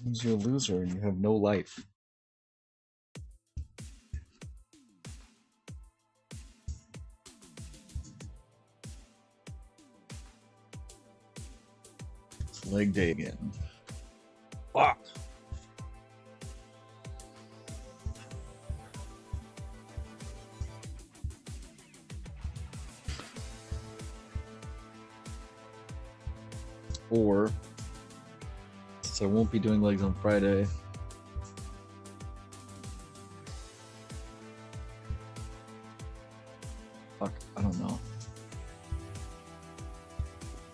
Means you're a loser and you have no life. It's leg day again. Fuck. Or I won't be doing legs on Friday. Fuck, I don't know.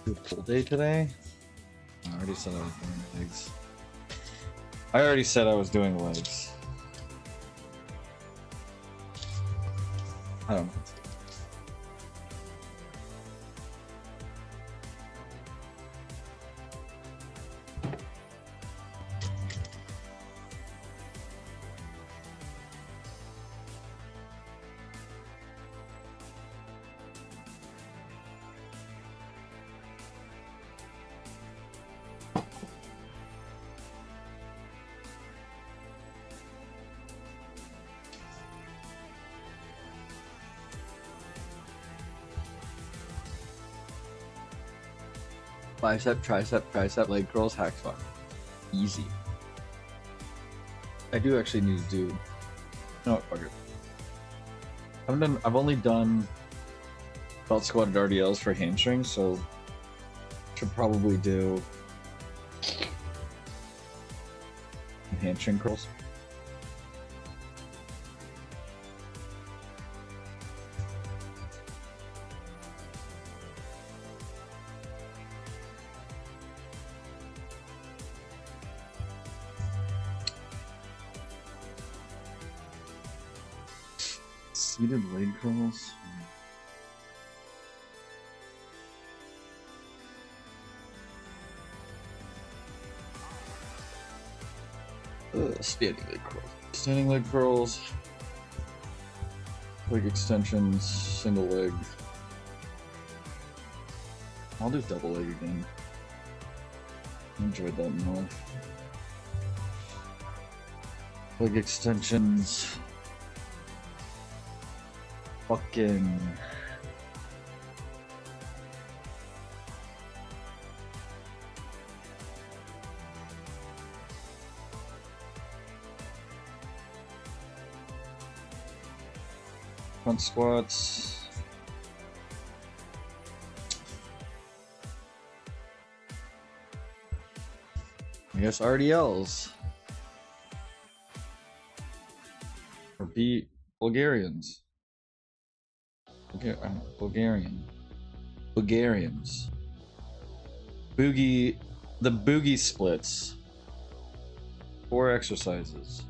Do a full day today? I already said I was doing legs. I already said I was doing legs. I don't know. Bicep, tricep, tricep, leg curls, hack squat. Easy. I do actually need to do. No, fuck it. I've only done belt squatted RDLs for hamstrings, so should probably do hamstring curls. Seated leg curls. Standing leg curls. Standing leg curls. Leg extensions. Single leg. I'll do double leg again. I enjoyed that more. Leg extensions. Fucking front squats. I guess RDLs or beat Bulgarians. Bulgarians. The boogie splits. 4 exercises.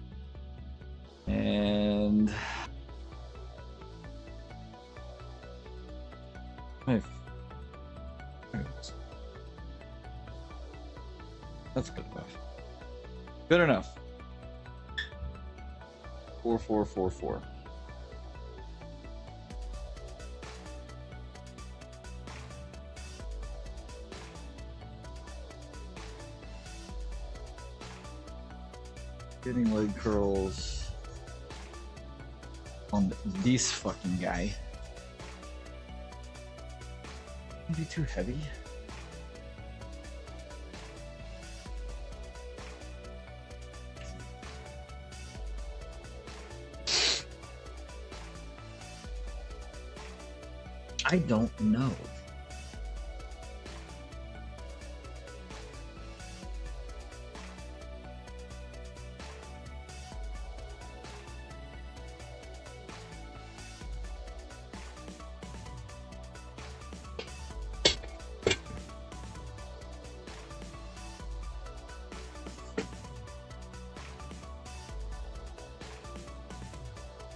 And that's good enough. Good enough. 4444. Getting leg curls on this fucking guy. Maybe too heavy. I don't know.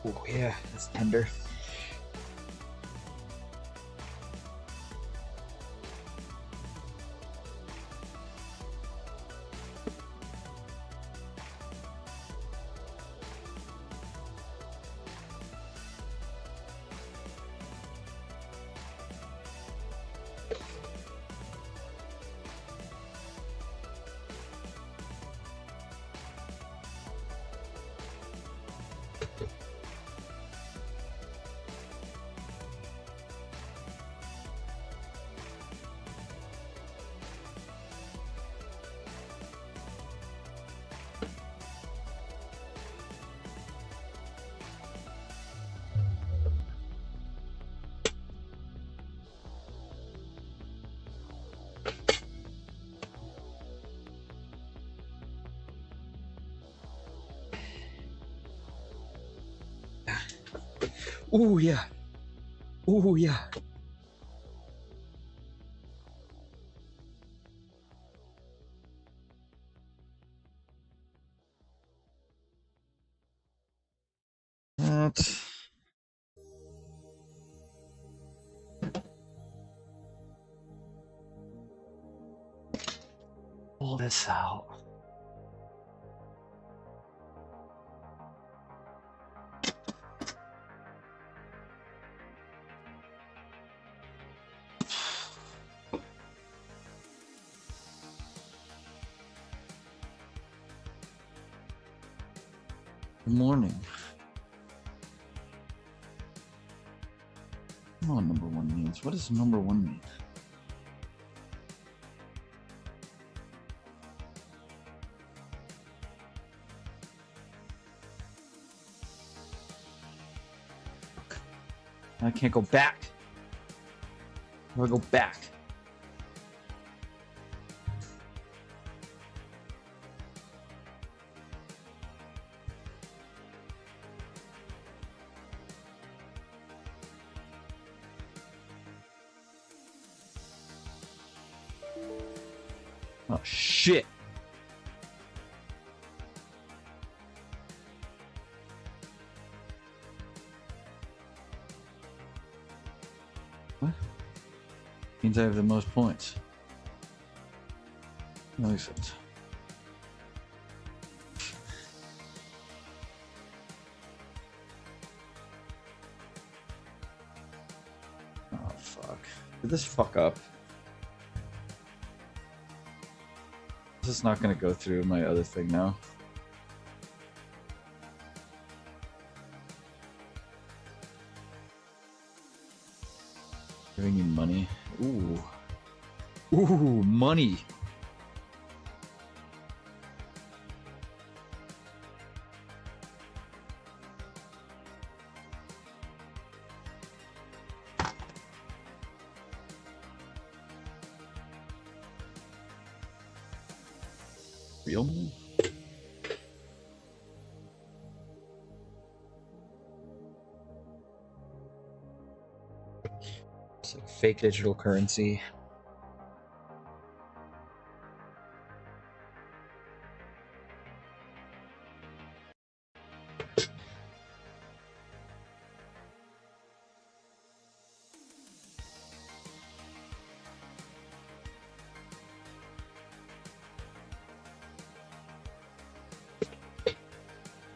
Oh yeah, that's tender. Oh yeah. Oh yeah. That. Pull this out. Good morning. I don't know what number one means. What does number one mean? I can't go back. How do I go back? Oh shit. What? Means I have the most points. That makes sense. Oh fuck. Did this fuck up? This is not gonna go through my other thing now. Giving you money. Ooh. Ooh, money. Real money? It's like fake digital currency.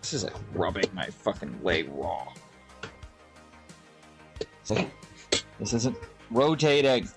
This is like rubbing my fucking leg raw. It's like, this isn't rotating.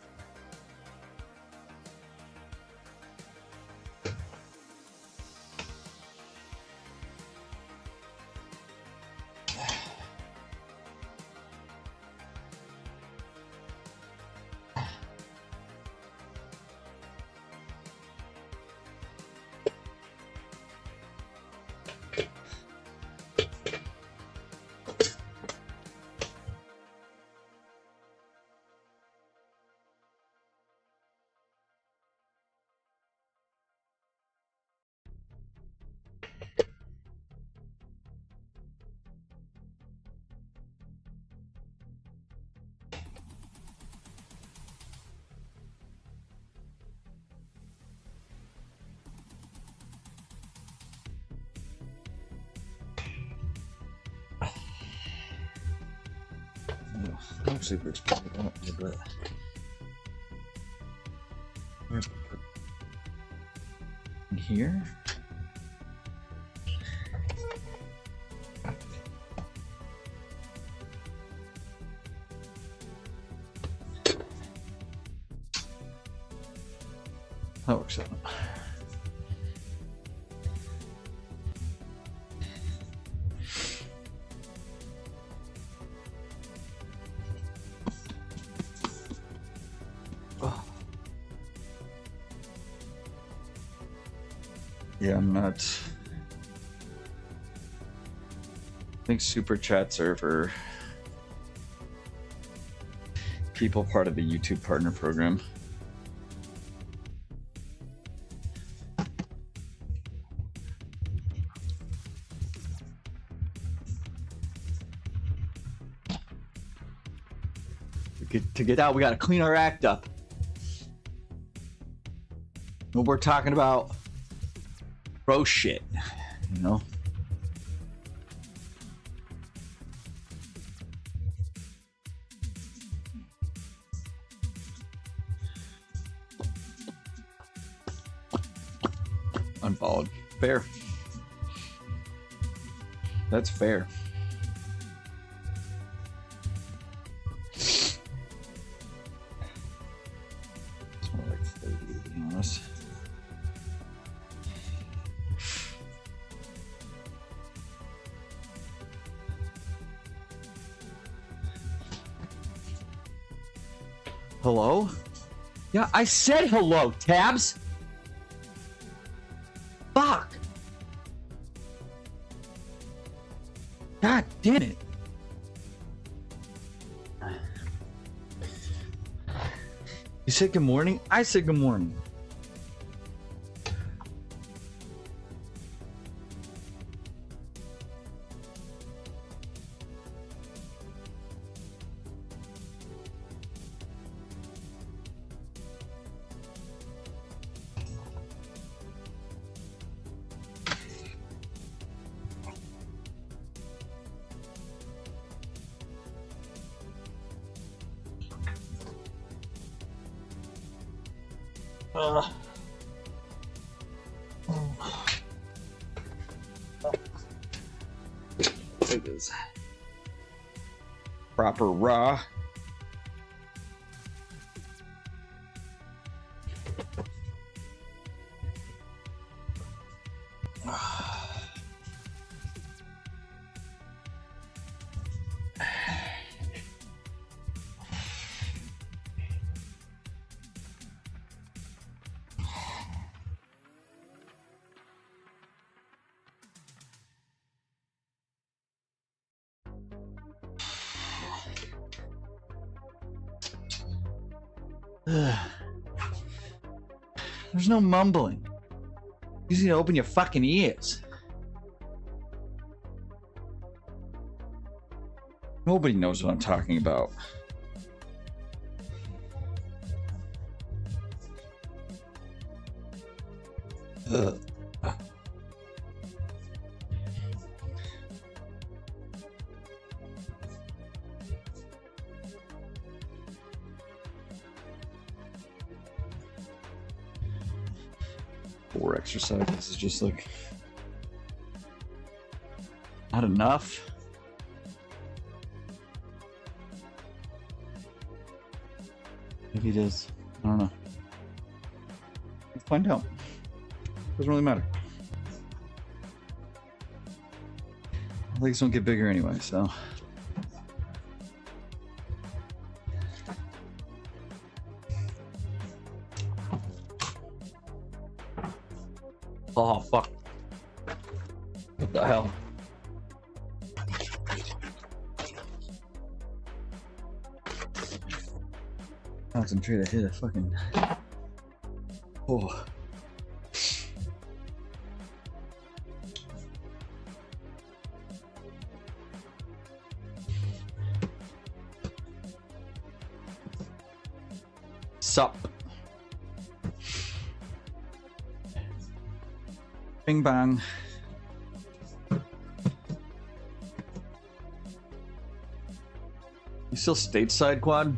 I'm super excited about it, but in here. That works out. Yeah, I'm not. I think super chats are for people part of the YouTube partner program. To get out, we got to clean our act up. What we're talking about. Bro shit, you know? Unfollowed. Fair. That's fair. It's more like 30 to be honest. Hello? Yeah, I said hello, Tabs. Fuck. God damn it. You said good morning? I said good morning. It is proper raw. There's no mumbling. You just need to open your fucking ears. Nobody knows what I'm talking about. Ugh. 4 exercises is just like Not enough? Maybe it is. I don't know. Let's find out. Doesn't really matter. Legs don't get bigger anyway, so. Oh, fuck. What the hell? Concentrate, I hit a fucking. Oh. Sup. Bing bang. You still stateside, Quad?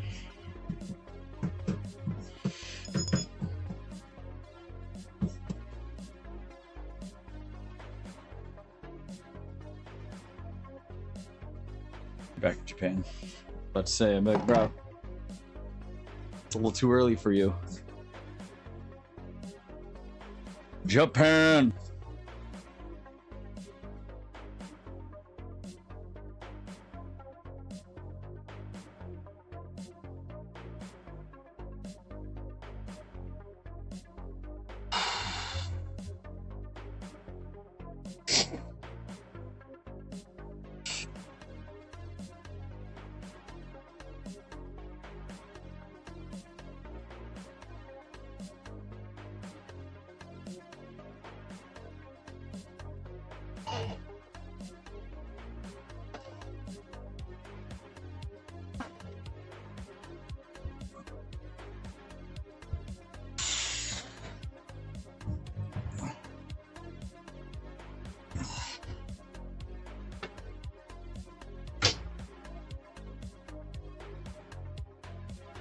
Back to Japan. About to say, I'm like, bro, it's a little too early for you. Japan!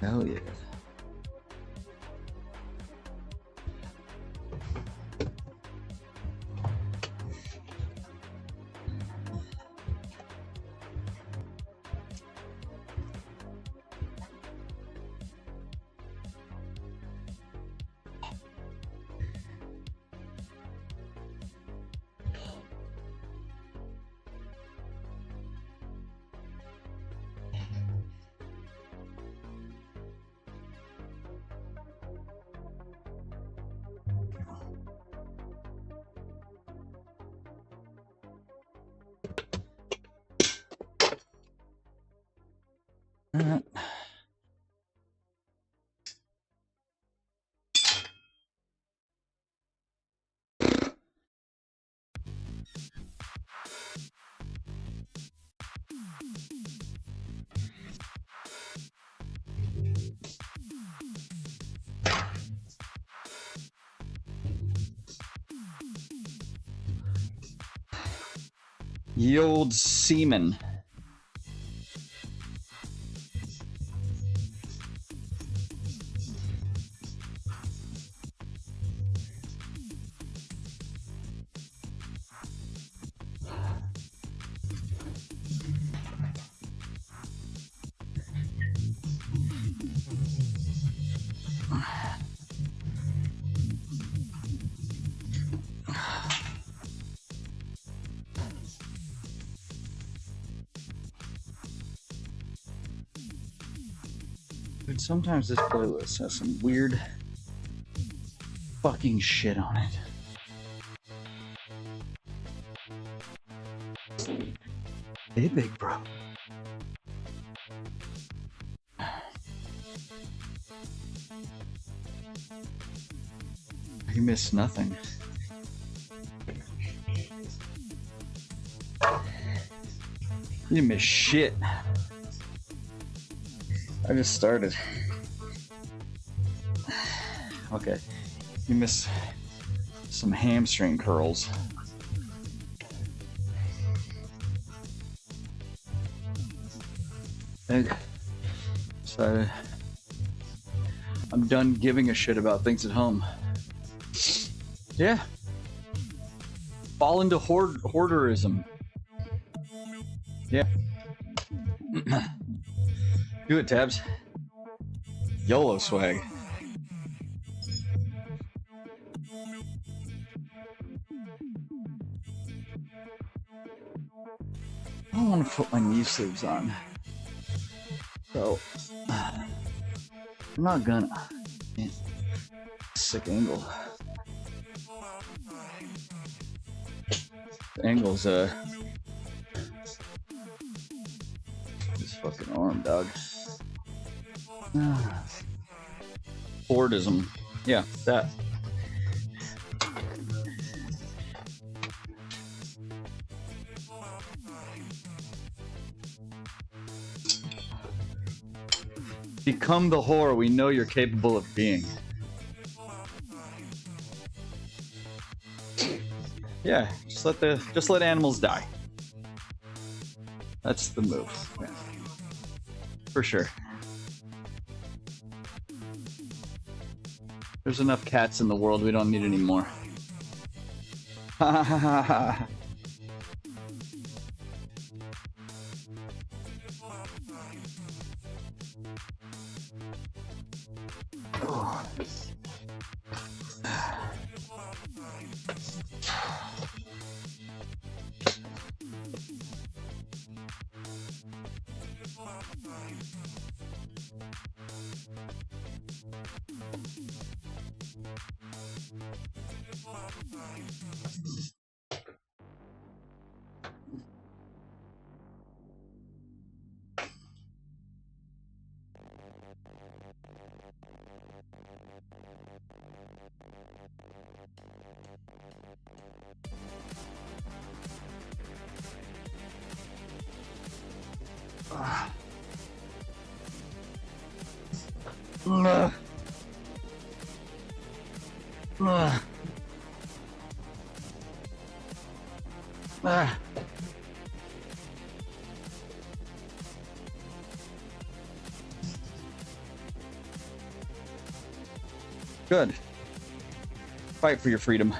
Hell yeah. Ye old seaman. Dude, sometimes this playlist has some weird fucking shit on it. Hey, big bro. You missed nothing. You didn't miss shit. I just started. Okay. You missed some hamstring curls. So I'm done giving a shit about things at home. Yeah. Fall into hoarderism. Yeah. Do it, Tabs. YOLO swag. I don't want to put my knee sleeves on. So, I'm not gonna. Sick angle. The angle's, this fucking arm, dog. Fordism. Yeah, that. Become the whore we know you're capable of being. Yeah, just let animals die. That's the move. Yeah. For sure. There's enough cats in the world, we don't need any more. Ha ha ha ha. Good. Fight for your freedom.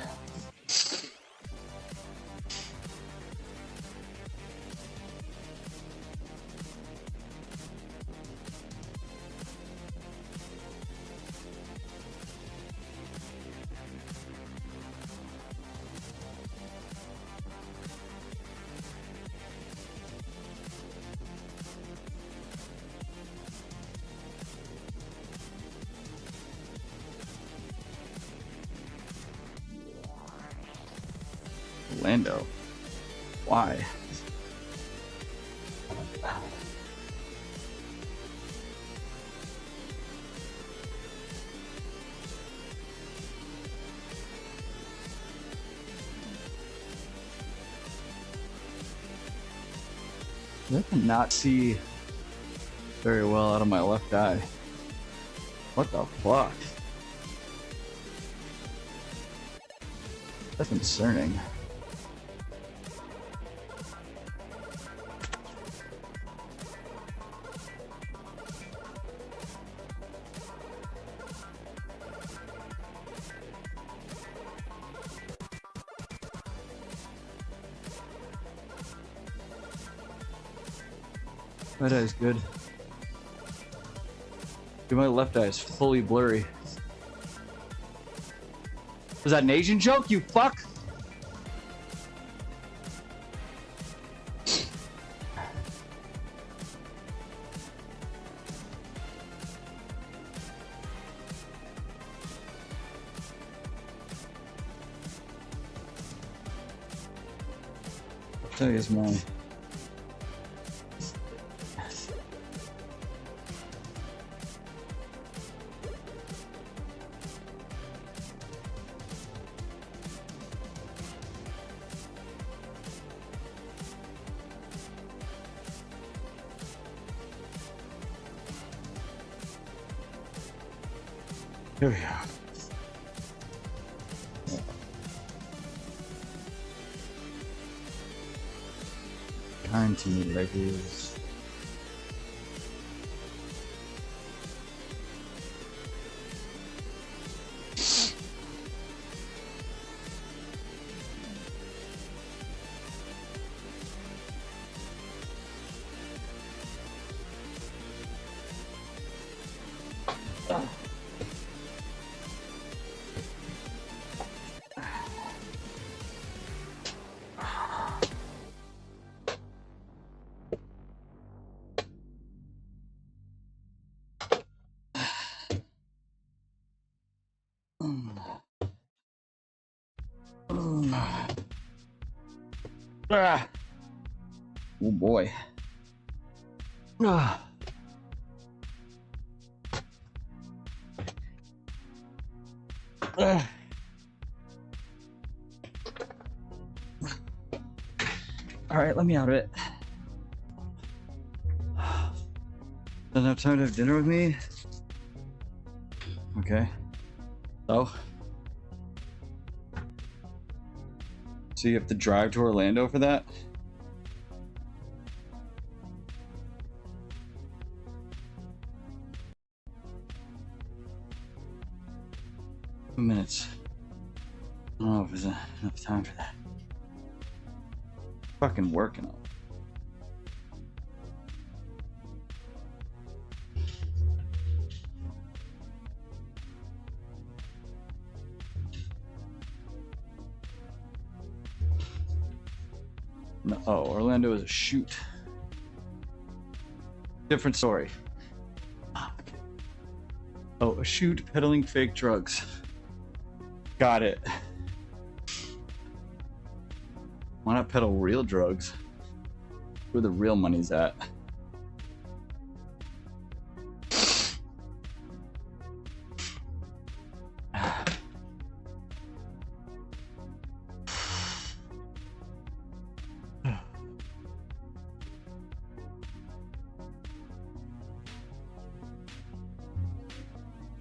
Lando. Why? I cannot see very well out of my left eye. What the fuck? That's concerning. Right eye is good. Dude, my left eye is fully blurry. Was that an Asian joke, you fuck? I'll tell you it's mine. Here we go. Kind to me like this. Ah. Oh boy. Ah. Ah. All right, let me out of it. Doesn't have time to have dinner with me? Okay. So you have to drive to Orlando for that? 2 minutes. I don't know if there's enough time for that. Fucking working on it. No, oh, Orlando is a shoot. Different story. Oh, a shoot peddling fake drugs. Got it. Why not peddle real drugs? Where the real money's at?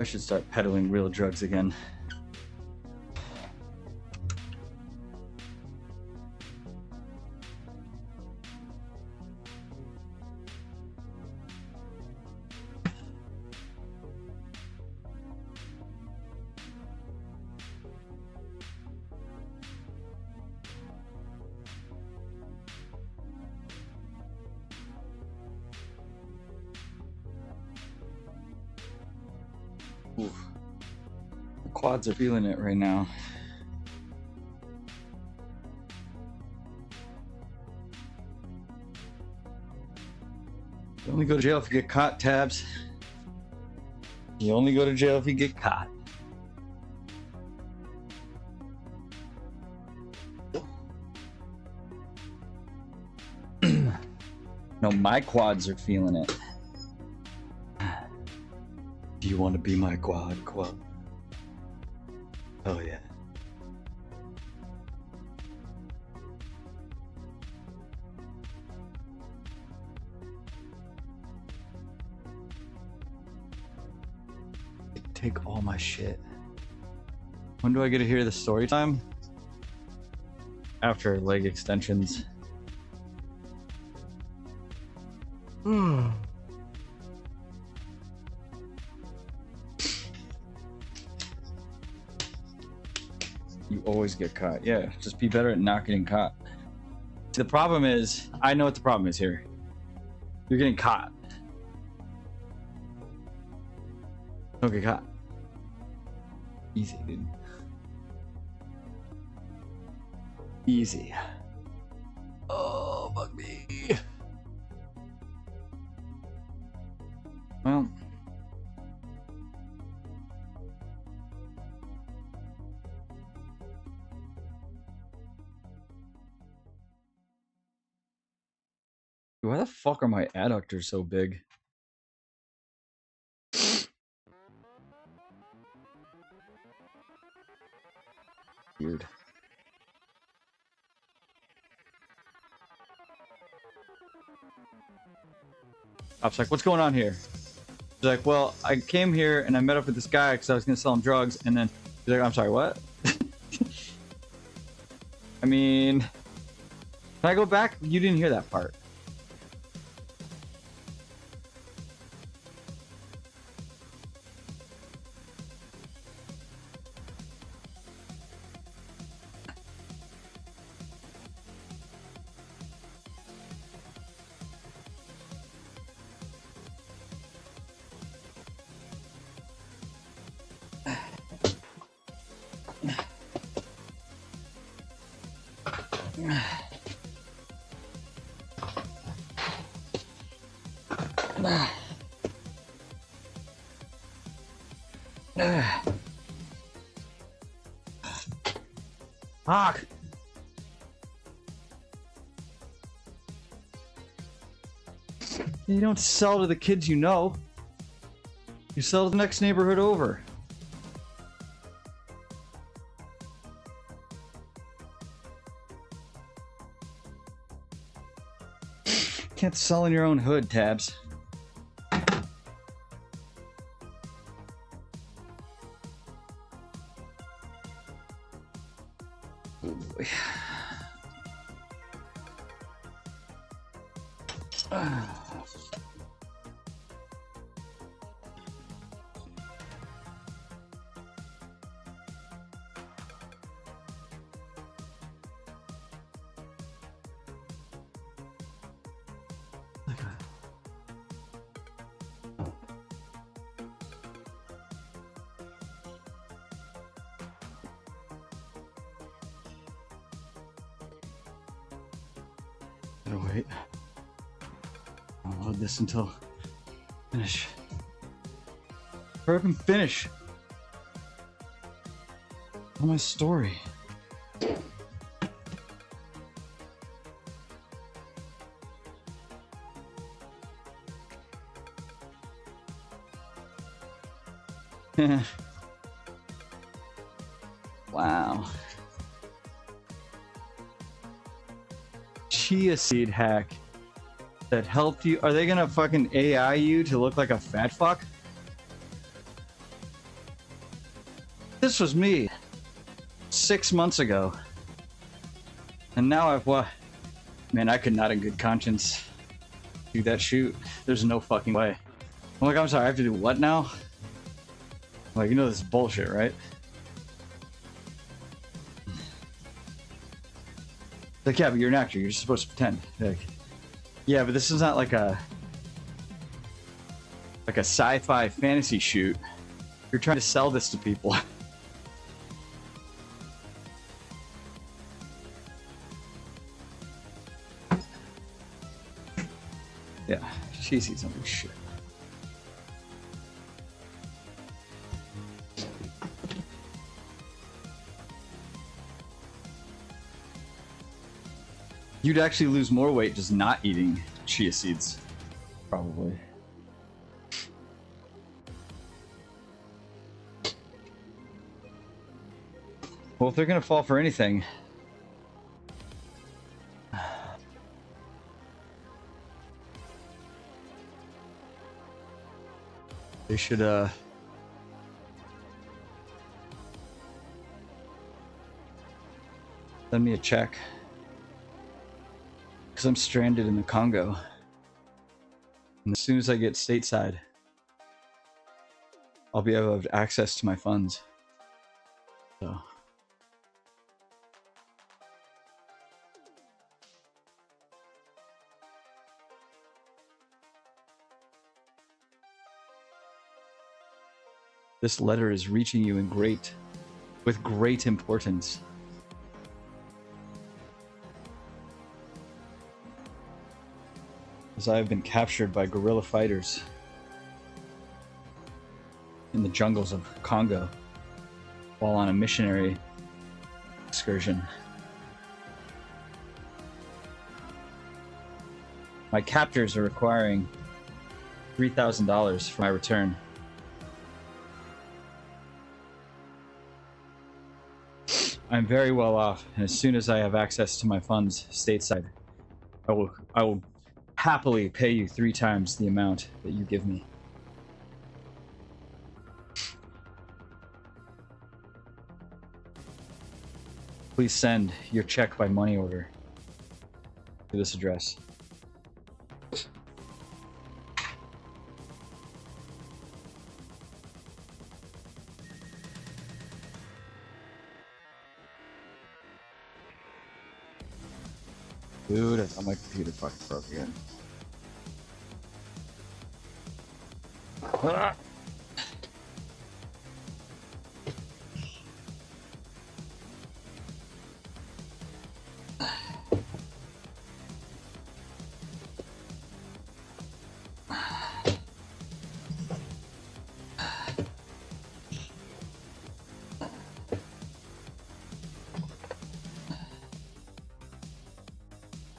I should start peddling real drugs again. Ooh. The quads are feeling it right now. You only go to jail if you get caught, Tabs. You only go to jail if you get caught. No, my quads are feeling it. Do you want to be my quad? Oh yeah. Take all my shit. When do I get to hear the story time? After leg extensions. You always get caught. Yeah, just be better at not getting caught. The problem is, I know what the problem is here. You're getting caught. Don't get caught. Easy, dude. Easy. Oh, fuck me. Well. Why the fuck are my adductors so big? Weird. I was like, what's going on here? He's like, well, I came here and I met up with this guy because I was going to sell him drugs. And then he's like, I'm sorry, what? I mean, can I go back? You didn't hear that part. Fuck. You don't sell to the kids you know. You sell to the next neighborhood over. Can't sell in your own hood, Tabs. Wait. I'll load this until finish. Hurry up and finish. Tell my story. Wow. Chia seed hack that helped you. Are they gonna fucking AI you to look like a fat fuck? This was me 6 months ago. And now I've what? Man, I could not in good conscience do that shoot. There's no fucking way. I'm like, I'm sorry, I have to do what now? Like, you know this is bullshit, right? Like, yeah, but you're an actor. You're supposed to pretend. Like, yeah, but this is not like a sci-fi fantasy shoot. You're trying to sell this to people. Yeah, she sees something shit. You'd actually lose more weight just not eating chia seeds. Probably. Well, if they're gonna fall for anything, they should send me a check. Because I'm stranded in the Congo. And as soon as I get stateside, I'll be able to have access to my funds. So. This letter is reaching you with great importance. As I have been captured by guerrilla fighters in the jungles of Congo while on a missionary excursion. My captors are requiring $3,000 for my return. I'm very well off, and as soon as I have access to my funds stateside, I will happily pay you 3 times the amount that you give me. Please send your check by money order to this address. Dude, I thought my computer fucking broke again. Ah.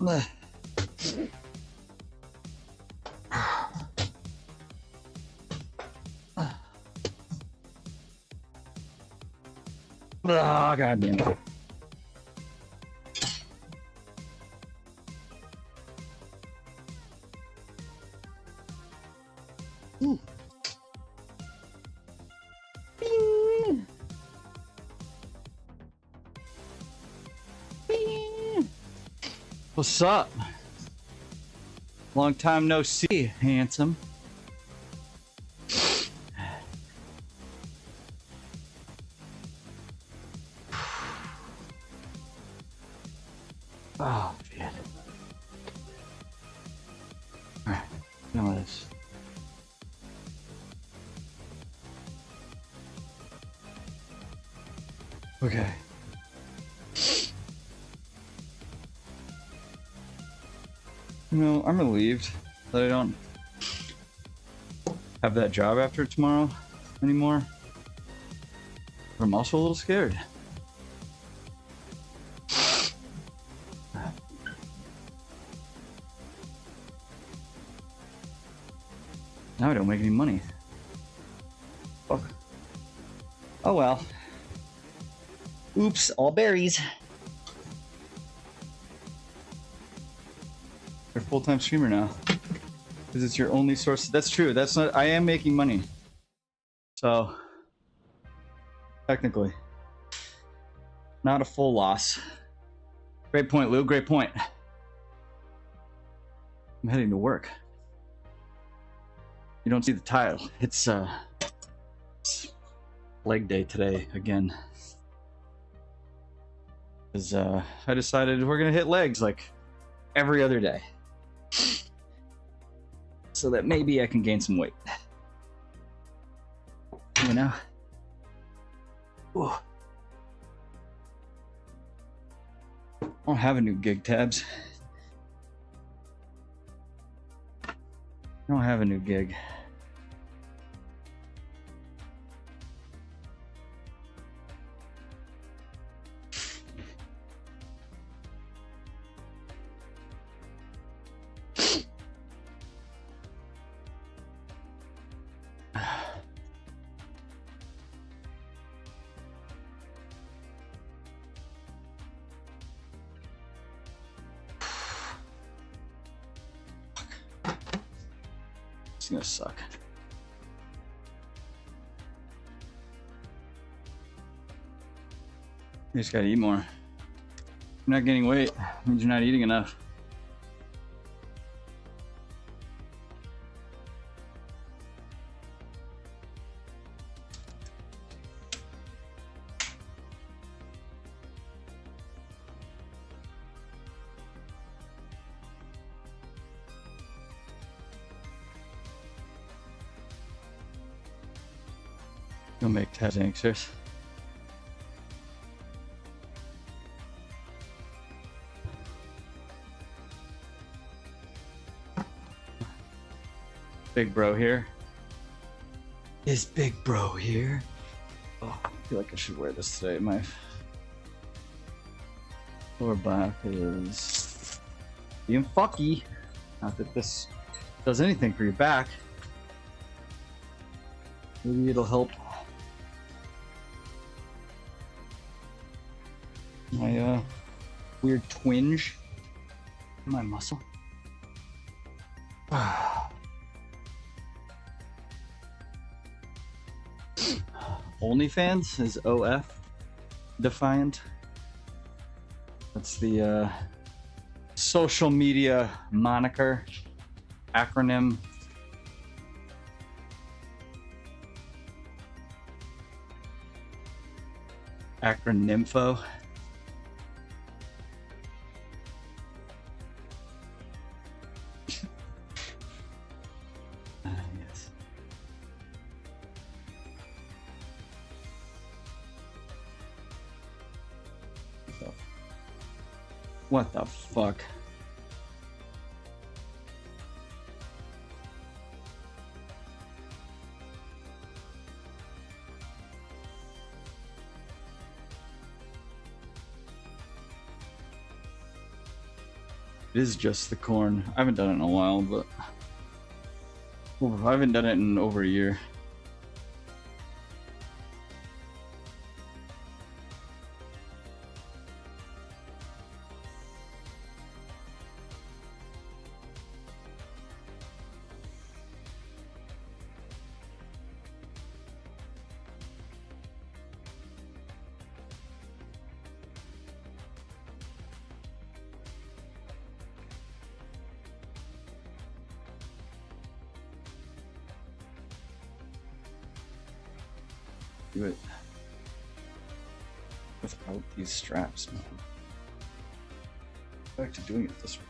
Oh, God damn it. What's up? Long time no see, handsome. Oh, shit. Alright, done with this. Okay. You know, I'm relieved that I don't have that job after tomorrow anymore. But I'm also a little scared. Now I don't make any money. Fuck. Oh well. Oops, all berries. You're a full-time streamer now. Because it's your only source. That's true. That's not. I am making money. So, technically, not a full loss. Great point, Lou. Great point. I'm heading to work. You don't see the title. It's leg day today again. Because I decided we're gonna hit legs like every other day, so that maybe I can gain some weight. You know. Ooh. I don't have a new gig, Tabs. I don't have a new gig. It's gonna suck. You just gotta eat more. You're not gaining weight. It means you're not eating enough. You'll make Tabs anxious. Big bro here. Is big bro here? Oh, I feel like I should wear this today. My lower back is being fucky. Not that this does anything for your back. Maybe it'll help my weird twinge in my muscle. OnlyFans is OF defiant. That's the social media moniker, acronym. Acronymfo. Yes. What the fuck? It is just the corn. I haven't done it in a while, but I haven't done it in over a year. Do it without these straps, man. Back to doing it this way.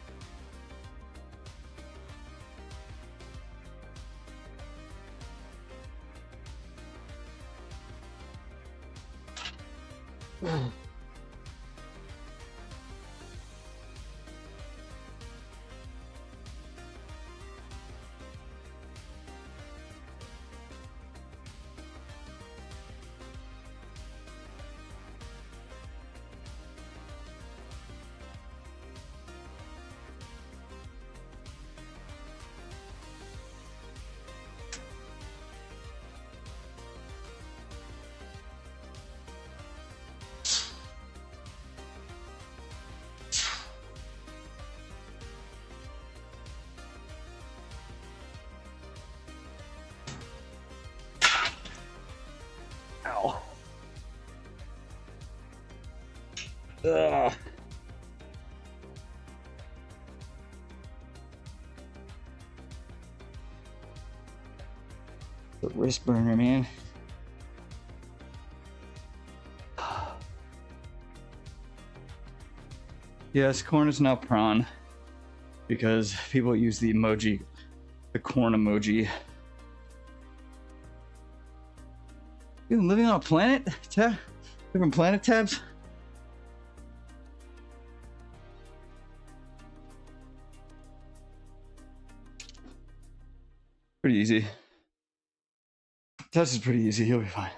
Ow. Ugh. The wrist burner, man. Yes, corn is now prawn because people use the emoji, the corn emoji. You been living on a planet? Different planet tabs? Pretty easy. Test is pretty easy, you'll be fine.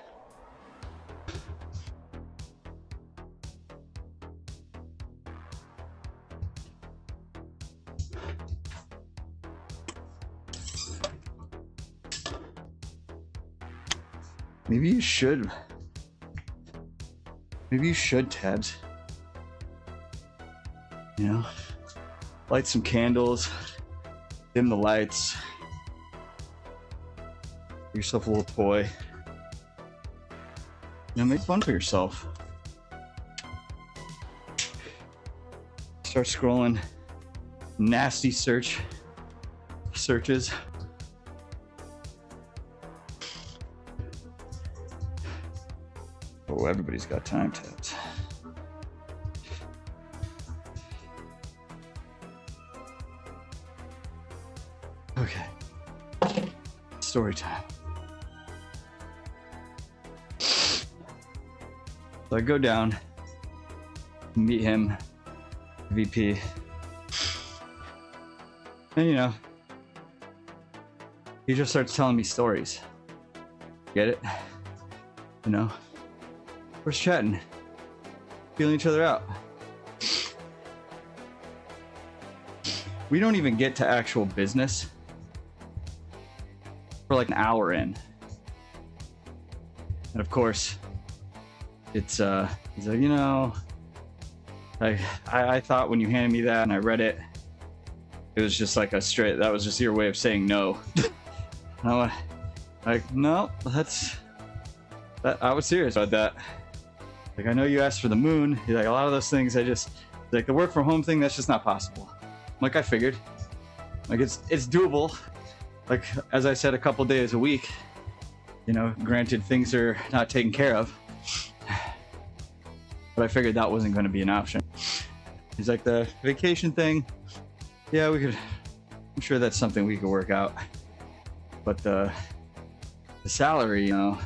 Maybe you should. Maybe you should, Tabs. You know, light some candles, dim the lights, get yourself a little toy. You know, make fun for yourself. Start scrolling nasty searches. Oh, everybody's got time tabs. Okay. Story time. So I go down, meet him, VP. And you know, he just starts telling me stories. Get it? You know? We're just chatting, feeling each other out. We don't even get to actual business for like an hour in. And of course, it's he's like, you know, I thought when you handed me that and I read it, it was just like a straight, that was just your way of saying no. And I went, like, no, I was serious about that. Like, I know you asked for the moon. Like, a lot of those things, like the work from home thing, that's just not possible. Like, I figured. Like, it's doable. Like, as I said, a couple days a week. You know, granted, things are not taken care of. But I figured that wasn't going to be an option. He's like, the vacation thing, yeah, I'm sure that's something we could work out. But the salary, you know,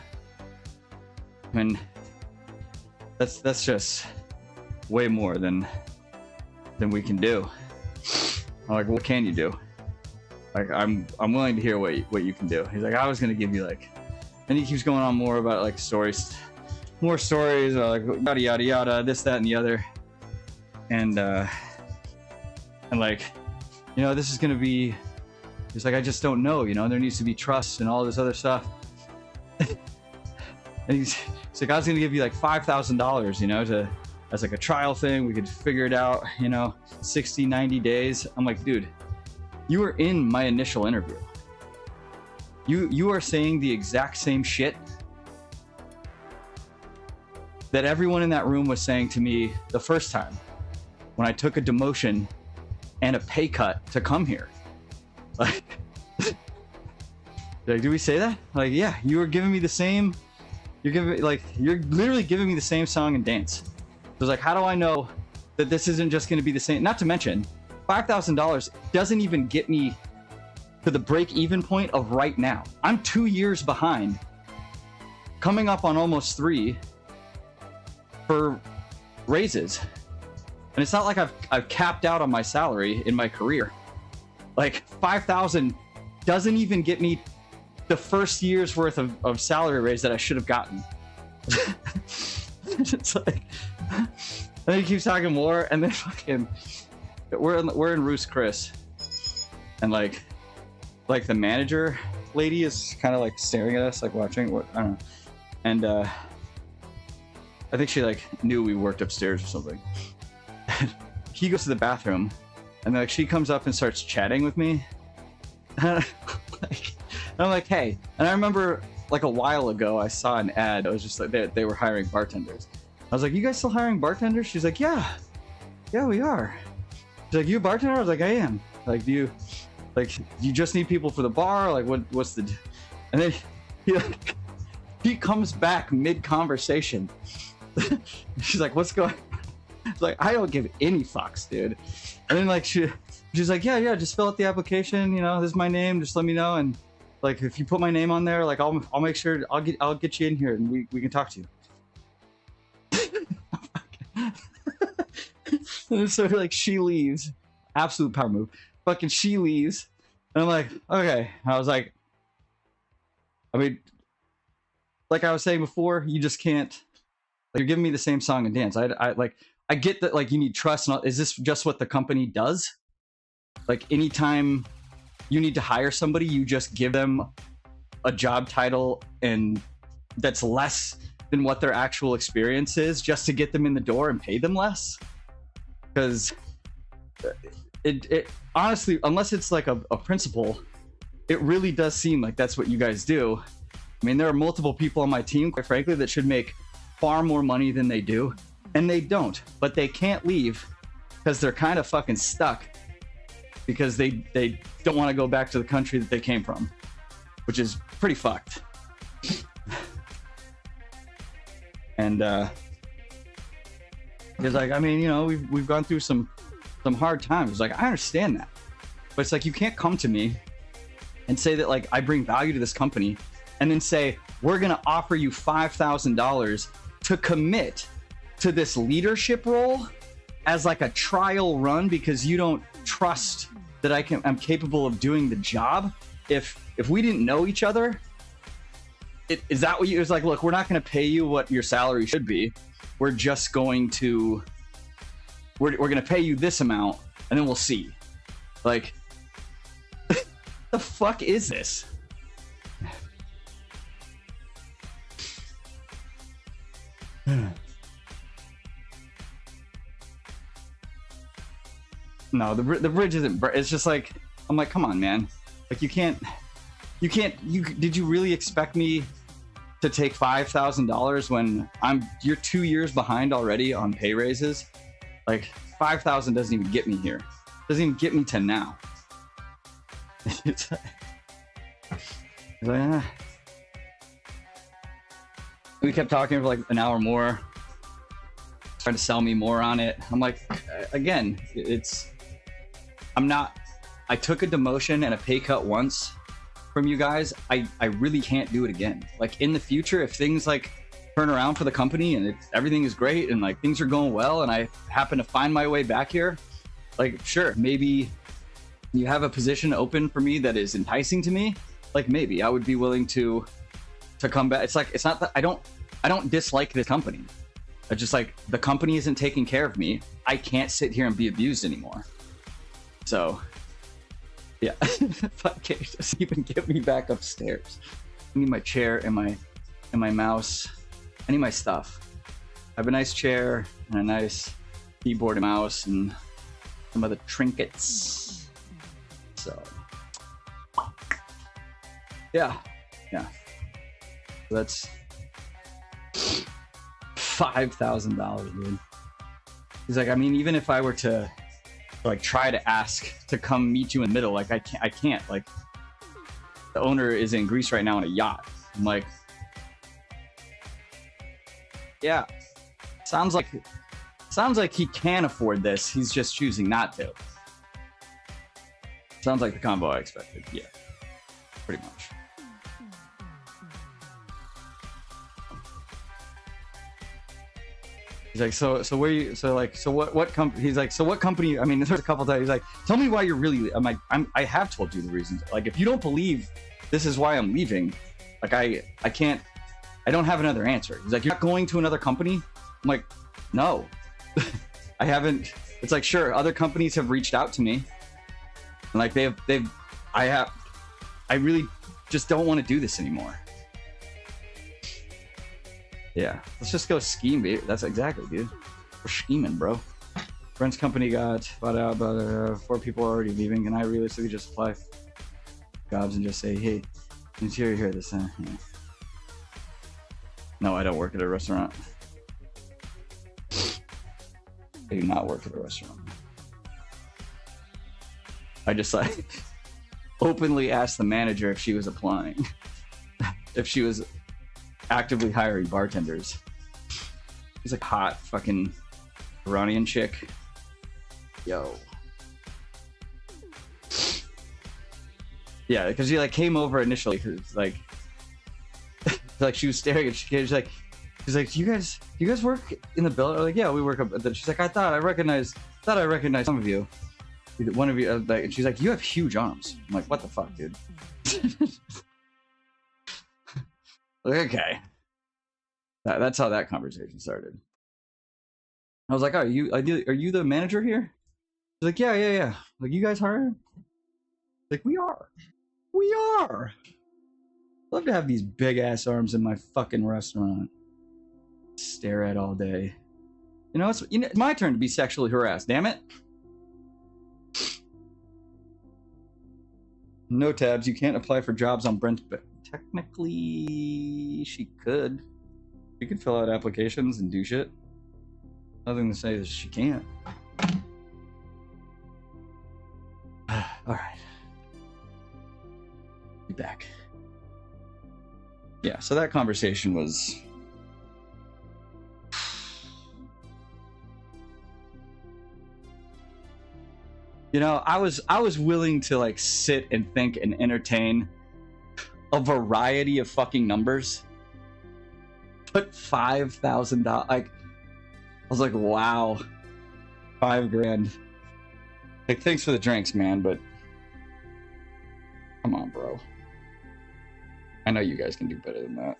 I mean, that's just way more than we can do. I'm like, what can you do? Like, I'm willing to hear what you can do. He's like, I was gonna give you like, and he keeps going on more about like stories, more stories, like yada yada yada, this, that, and the other. And And like, this is gonna be, he's like, I just don't know, there needs to be trust and all this other stuff. And he's like, I was gonna give you like $5,000, to as like a trial thing. We could figure it out, 60, 90 days. I'm like, dude, you were in my initial interview. You are saying the exact same shit that everyone in that room was saying to me the first time when I took a demotion and a pay cut to come here. Like, do we say that? Like, yeah, you were giving me the same, you're literally giving me the same song and dance. So it's like, how do I know that this isn't just going to be the same? Not to mention, $5,000 doesn't even get me to the break-even point of right now. I'm 2 years behind, coming up on almost 3 for raises. And it's not like I've capped out on my salary in my career. Like, 5,000 doesn't even get me the first year's worth of salary raise that I should have gotten. It's like, and then he keeps talking more, and then fucking, we're in Roos Chris, and like the manager lady is kind of like staring at us, like watching what, I don't know, and I think she like knew we worked upstairs or something. He goes to the bathroom, and like she comes up and starts chatting with me. And I'm like, hey. And I remember like a while ago I saw an ad. It was just like they were hiring bartenders. I was like, you guys still hiring bartenders? She's like, yeah, we are. She's like, you a bartender? I was like, I am. Like, do you just need people for the bar? Like, what's the? And then he comes back mid conversation. She's like, what's going? It's like, I don't give any fucks, dude. And then like she's like, yeah, just fill out the application. This is my name. Just let me know, and like if you put my name on there, like I'll make sure I'll get you in here and we can talk to you. And so like she leaves, absolute power move. Fucking she leaves, and I'm like, okay. I was like, I mean, like I was saying before, you just can't. Like, you're giving me the same song and dance. I get that, like, you need trust. And is this just what the company does? Like, anytime you need to hire somebody, you just give them a job title and that's less than what their actual experience is just to get them in the door and pay them less? Because it honestly, unless it's like a principle, it really does seem like that's what you guys do. I mean, there are multiple people on my team, quite frankly, that should make far more money than they do, and they don't, but they can't leave because they're kind of fucking stuck because they don't want to go back to the country that they came from, which is pretty fucked. And it's like, I mean, we've gone through some hard times. It's like, I understand that, but it's like, you can't come to me and say that like I bring value to this company and then say, we're going to offer you $5,000 to commit to this leadership role as like a trial run because you don't trust that I'm capable of doing the job. If we didn't know each other, is that what you, it's like, look, we're not going to pay you what your salary should be. We're just going to, we're going to pay you this amount and then we'll see. Like, the fuck is this? No, the bridge isn't. It's just like, I'm like, come on, man. Like, you can't. Did you really expect me to take $5,000 when you're 2 years behind already on pay raises? Like, 5,000 doesn't even get me here. Doesn't even get me to now. It's like, we kept talking for like an hour more, trying to sell me more on it. I'm like, again, I took a demotion and a pay cut once from you guys. I really can't do it again. Like, in the future, if things like turn around for the company and everything is great and like things are going well and I happen to find my way back here, like, sure, maybe you have a position open for me that is enticing to me. Like, maybe I would be willing to come back. It's like, it's not that I don't dislike this company. It's just like, the company isn't taking care of me. I can't sit here and be abused anymore. So, yeah. 5K doesn't even get me back upstairs. I need my chair and my mouse. I need my stuff. I have a nice chair and a nice keyboard and mouse and some other trinkets. So, yeah. So that's $5,000, dude. He's like, I mean, even if I were to like try to ask to come meet you in the middle, like I can't. Like, the owner is in Greece right now on a yacht. I'm like, yeah, sounds like he can afford this. He's just choosing not to. Sounds like the combo I expected. Yeah, pretty much. He's like, so what company? He's like, so what company? I mean, there's a couple times. He's like, tell me why you're really. I'm like, I have told you the reasons. Like, if you don't believe this is why I'm leaving, like I can't. I don't have another answer. He's like, you're not going to another company? I'm like, no, I haven't. It's like, sure, other companies have reached out to me, and like I really just don't want to do this anymore. Yeah, let's just go scheme, dude. That's exactly, dude. We're scheming, bro. Friend's company got bought out, but 4 people are already leaving, and I realistically just apply jobs and just say, hey, since you're here this time. Yeah. No, I don't work at a restaurant. I do not work at a restaurant. I just like openly asked the manager if she was applying, if she was actively hiring bartenders. He's like hot fucking Iranian chick. Yo. Yeah, because she like came over initially because like she was staring at she's like, do you guys work in the building? I'm like, yeah, we work up. She's like, I thought I recognized some of you. One of you, like, and she's like, you have huge arms. I'm like, what the fuck, dude? Okay, that's how that conversation started. I was like, oh, are you the manager here? She's like, yeah. Like, you guys hired? Like, we are. Love to have these big ass arms in my fucking restaurant. Stare at all day. It's my turn to be sexually harassed. Damn it. No tabs. You can't apply for jobs on Brent's. But technically, she could. She could fill out applications and do shit. Nothing to say that she can't. All right. Be back. Yeah, so that conversation was. I was willing to like sit and think and entertain a variety of fucking numbers. But $5,000, like, I was like, wow, $5,000. Like, thanks for the drinks, man, but come on, bro. I know you guys can do better than that.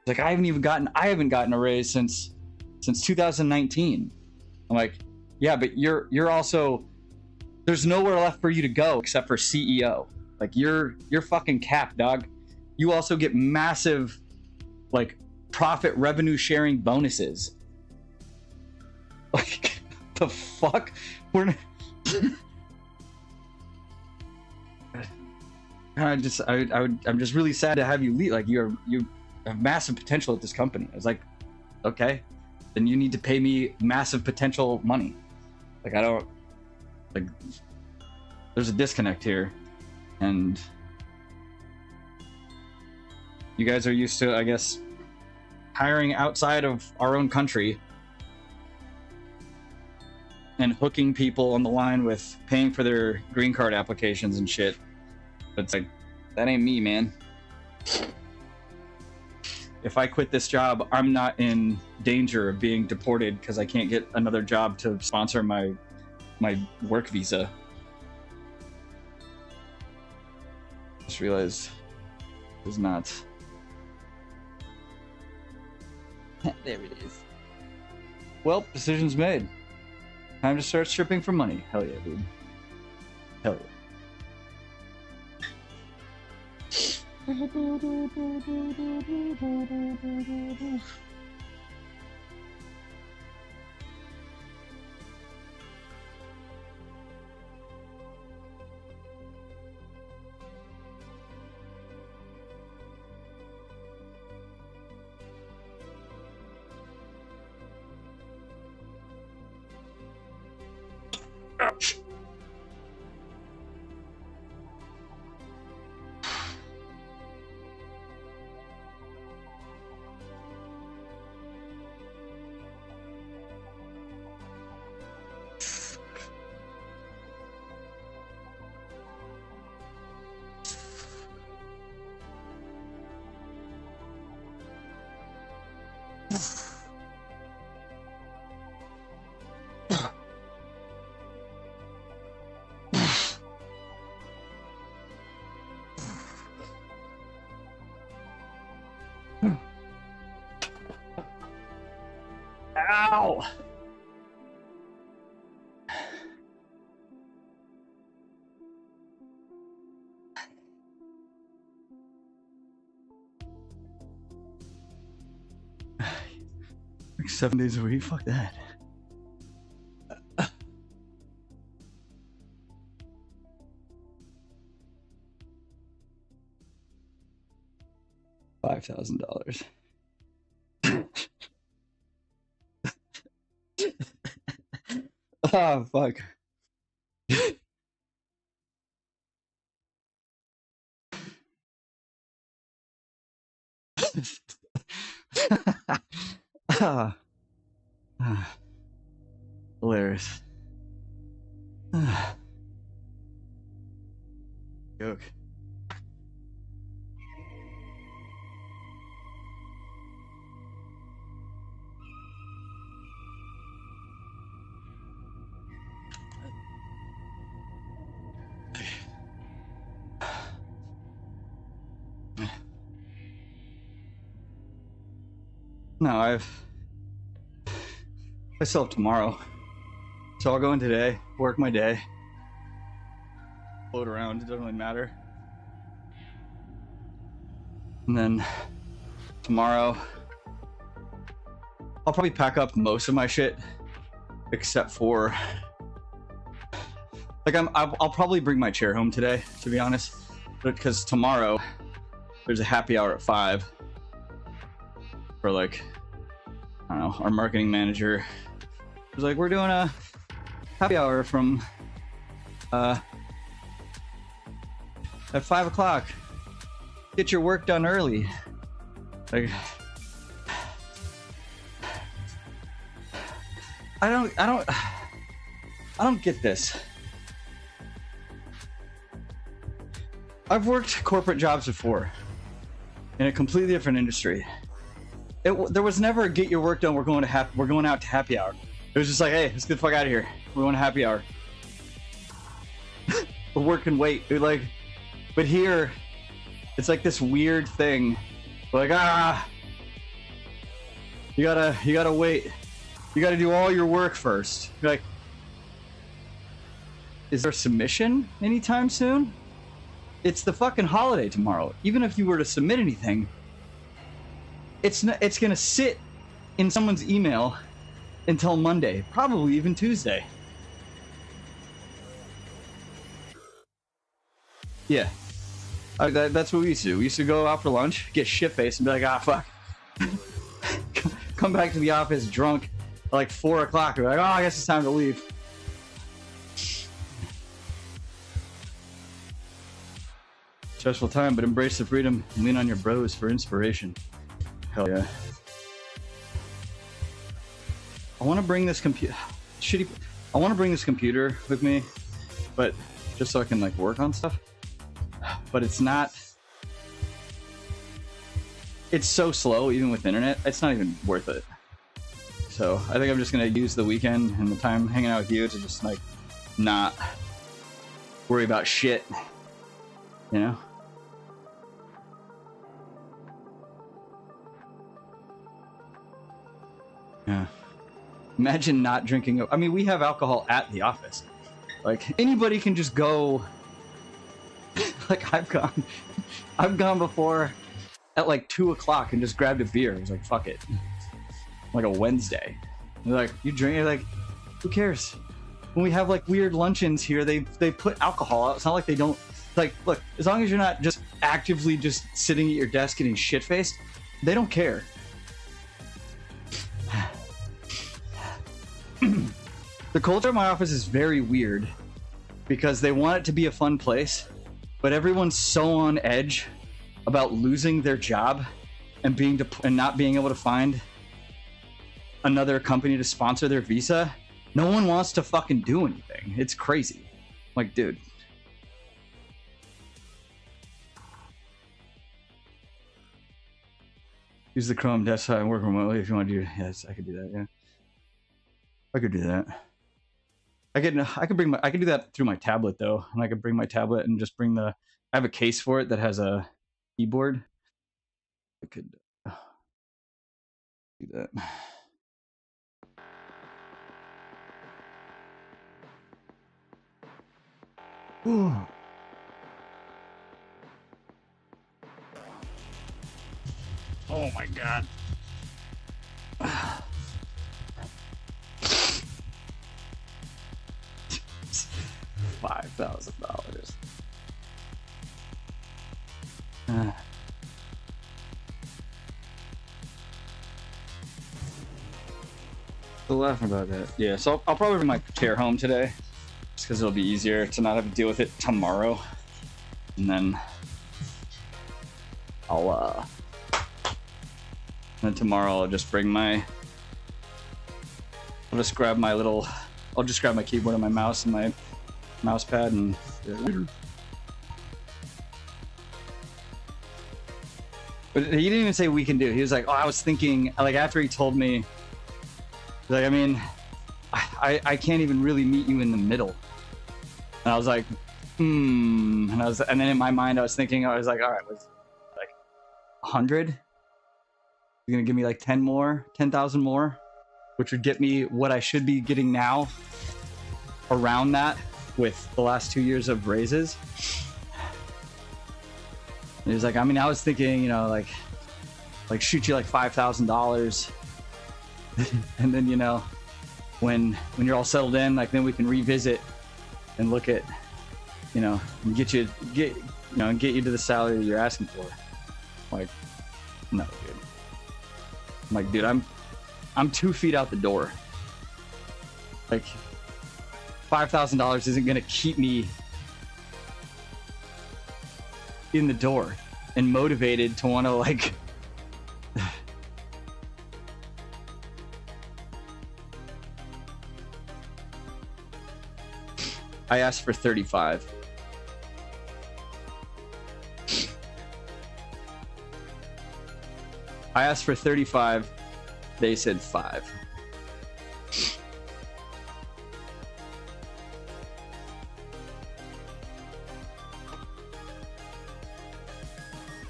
Like, I haven't gotten a raise since 2019. I'm like, yeah, but you're also, there's nowhere left for you to go except for CEO. Like, you're fucking capped, dog. You also get massive, like, profit revenue sharing bonuses. Like, the fuck? I'm just really sad to have you leave. Like, you have massive potential at this company. I was like, okay, then you need to pay me massive potential money. Like, I don't, like, there's a disconnect here, and you guys are used to, I guess, hiring outside of our own country and hooking people on the line with paying for their green card applications and shit. But it's like, that ain't me, man. If I quit this job, I'm not in danger of being deported because I can't get another job to sponsor my work visa. Just realized it's not. There it is. Well, decision's made. Time to start stripping for money. Hell yeah, dude. Hell yeah. Ow! Like 7 days a week? Fuck that. $5,000. Oh, fuck. Hilarious. Joke. No, I still have tomorrow. So I'll go in today, work my day, float around, it doesn't really matter. And then tomorrow, I'll probably pack up most of my shit, except for, like, I'll probably bring my chair home today, to be honest, because tomorrow there's a happy hour at 5 for, like, I don't know, our marketing manager was like, we're doing a happy hour from at 5 o'clock. Get your work done early. Like, I don't get this. I've worked corporate jobs before in a completely different industry. There was never a get your work done. We're going out to happy hour. It was just like, hey, let's get the fuck out of here. We're going to happy hour. We'll work and wait. Like, but here, it's like this weird thing. Like, you gotta wait. You gotta do all your work first. You're like, is there a submission anytime soon? It's the fucking holiday tomorrow. Even if you were to submit anything, it's gonna sit in someone's email until Monday, probably even Tuesday. Yeah, that's what we used to do. We used to go out for lunch, get shit-faced, and be like, fuck. Come back to the office drunk at like 4 o'clock. We're like, I guess it's time to leave. Stressful time, but embrace the freedom and lean on your bros for inspiration. Hell yeah. I want to bring this computer. I want to bring this computer with me, but just so I can like work on stuff. But it's not. It's so slow, even with internet. It's not even worth it. So I think I'm just gonna use the weekend and the time hanging out with you to just like not worry about shit. You know. Yeah. Imagine not drinking. I mean, we have alcohol at the office. Like anybody can just go. Like I've gone before at like 2 o'clock and just grabbed a beer. I was like, fuck it. Like a Wednesday. They're like, you drink? You're like, who cares? When we have like weird luncheons here, they put alcohol out. It's not like they don't. Like, look, as long as you're not just actively just sitting at your desk getting shit faced, they don't care. The culture of my office is very weird because they want it to be a fun place, but everyone's so on edge about losing their job and not being able to find another company to sponsor their visa. No one wants to fucking do anything. It's crazy. Like, dude. Use the Chrome desktop and work remotely if you want to do. Yes, I could do that. Yeah, I could do that. I can do that through my tablet though, and I could bring my tablet and just bring I have a case for it that has a keyboard. I could do that. Ooh. Oh my god. $5,000. Still laughing about that. Yeah, so I'll probably bring my chair home today, just because it'll be easier to not have to deal with it tomorrow, and then tomorrow I'll just bring I'll just grab my keyboard and my mouse and my mouse pad and but he didn't even say we can do. He was like, oh, I was thinking, like after he told me, like, I mean, I can't even really meet you in the middle. And I was like, and then in my mind I was thinking, I was like, all right, was like 100? You're gonna give me like 10,000 more, which would get me what I should be getting now, around that, with the last 2 years of raises. And he was like, I mean, I was thinking, you know, like shoot you like $5,000, and then, you know, when you're all settled in, like then we can revisit and look at, you know, and get you to the salary you're asking for. Like, no, dude. I'm like, dude, I'm 2 feet out the door. Like, $5,000 isn't gonna keep me in the door and motivated to want to like. I asked for 35. I asked for 35. They said 5.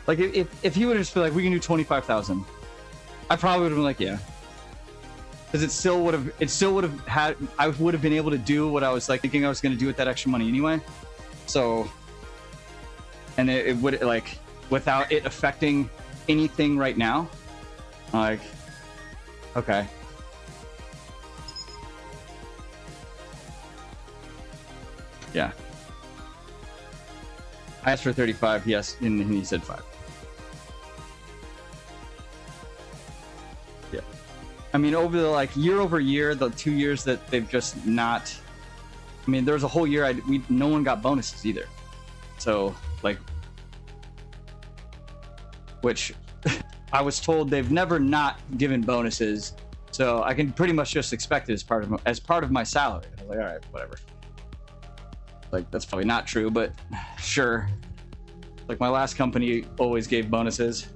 Like if he would have just been like, we can do 25,000, I probably would have been like, yeah. Because it still would have had, I would have been able to do what I was like thinking I was going to do with that extra money anyway. So, and it would, like, without it affecting anything right now, like, okay. Yeah. I asked for 35, yes, and he said 5. Yeah. I mean, over the, like, year over year, the 2 years that they've just not, I mean, there was a whole year no one got bonuses either. So, like, which I was told they've never not given bonuses, so I can pretty much just expect it as part of my salary. I was like, all right, whatever. Like, that's probably not true, but sure. Like, my last company always gave bonuses.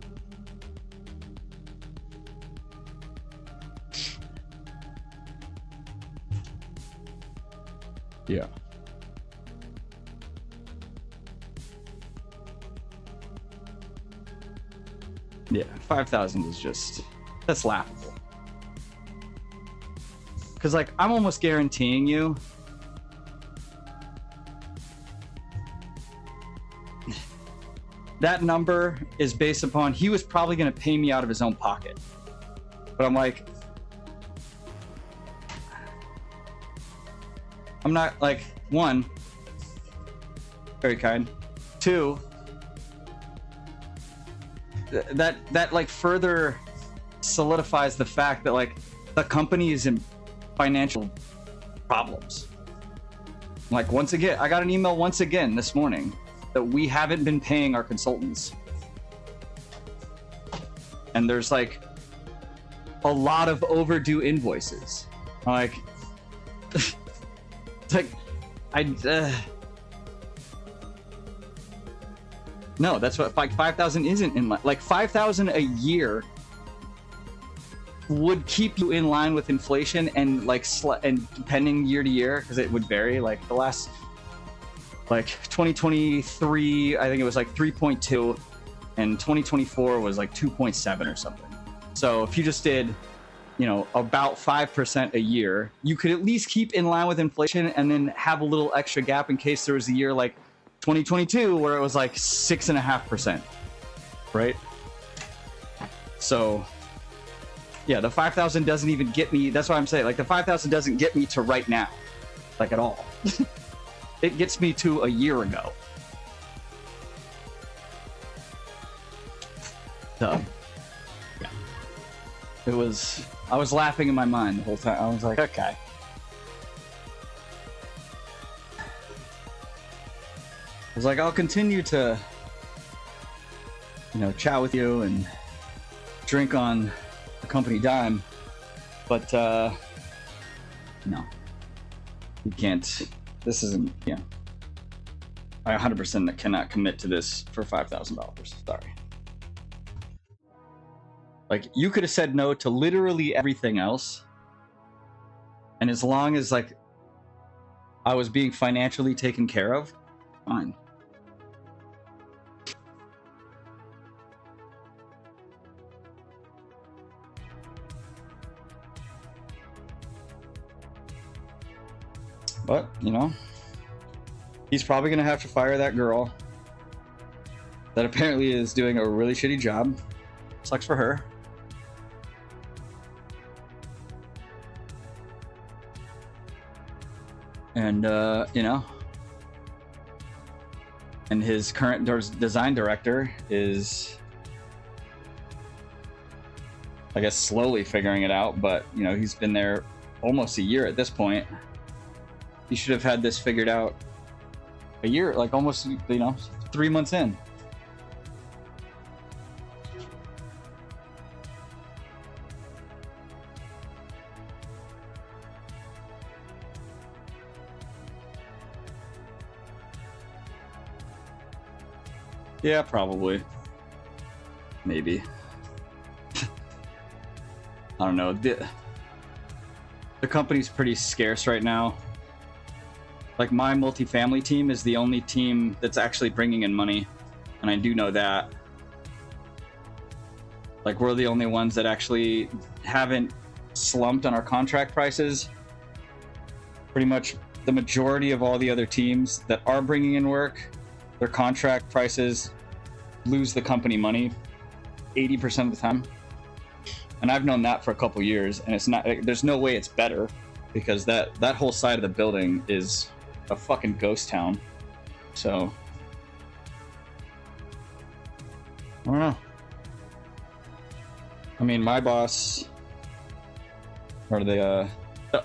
Yeah. Yeah, 5,000 is just, that's laughable. Because, like, I'm almost guaranteeing you that number is based upon he was probably going to pay me out of his own pocket. But I'm like, I'm not like, one, very kind. Two, that like further solidifies the fact that like the company is in financial problems. Like, once again, I got an email once again this morning that we haven't been paying our consultants. And there's like a lot of overdue invoices. Like, it's like, no, that's what, like 5,000 isn't in line. Like 5,000 a year would keep you in line with inflation, and like and depending year to year, because it would vary. Like the last, like 2023, I think it was like 3.2, and 2024 was like 2.7 or something. So if you just did, you know, about 5% a year, you could at least keep in line with inflation, and then have a little extra gap in case there was a year like 2022 where it was like 6.5%, right? So yeah, the 5,000 doesn't even get me. That's why I'm saying, like, the 5,000 doesn't get me to right now, like, at all. It gets me to a year ago. So yeah, it was, I was laughing in my mind the whole time. I was like, okay. I was like, I'll continue to, you know, chat with you and drink on the company dime, but no, you can't. This isn't, yeah. I 100% cannot commit to this for $5,000. Sorry. Like, you could have said no to literally everything else, and as long as like I was being financially taken care of, fine. But, you know, he's probably going to have to fire that girl that apparently is doing a really shitty job. Sucks for her. And, you know, and his current design director is, I guess, slowly figuring it out. But, you know, he's been there almost a year at this point. He should have had this figured out a year, like almost, you know, 3 months in. Yeah, probably. Maybe. I don't know. The company's pretty scarce right now. Like, my multifamily team is the only team that's actually bringing in money, and I do know that. Like, we're the only ones that actually haven't slumped on our contract prices. Pretty much the majority of all the other teams that are bringing in work, their contract prices lose the company money 80% of the time. And I've known that for a couple years, and it's not, there's no way it's better, because that whole side of the building is a fucking ghost town. So I don't know. I mean, my boss, or the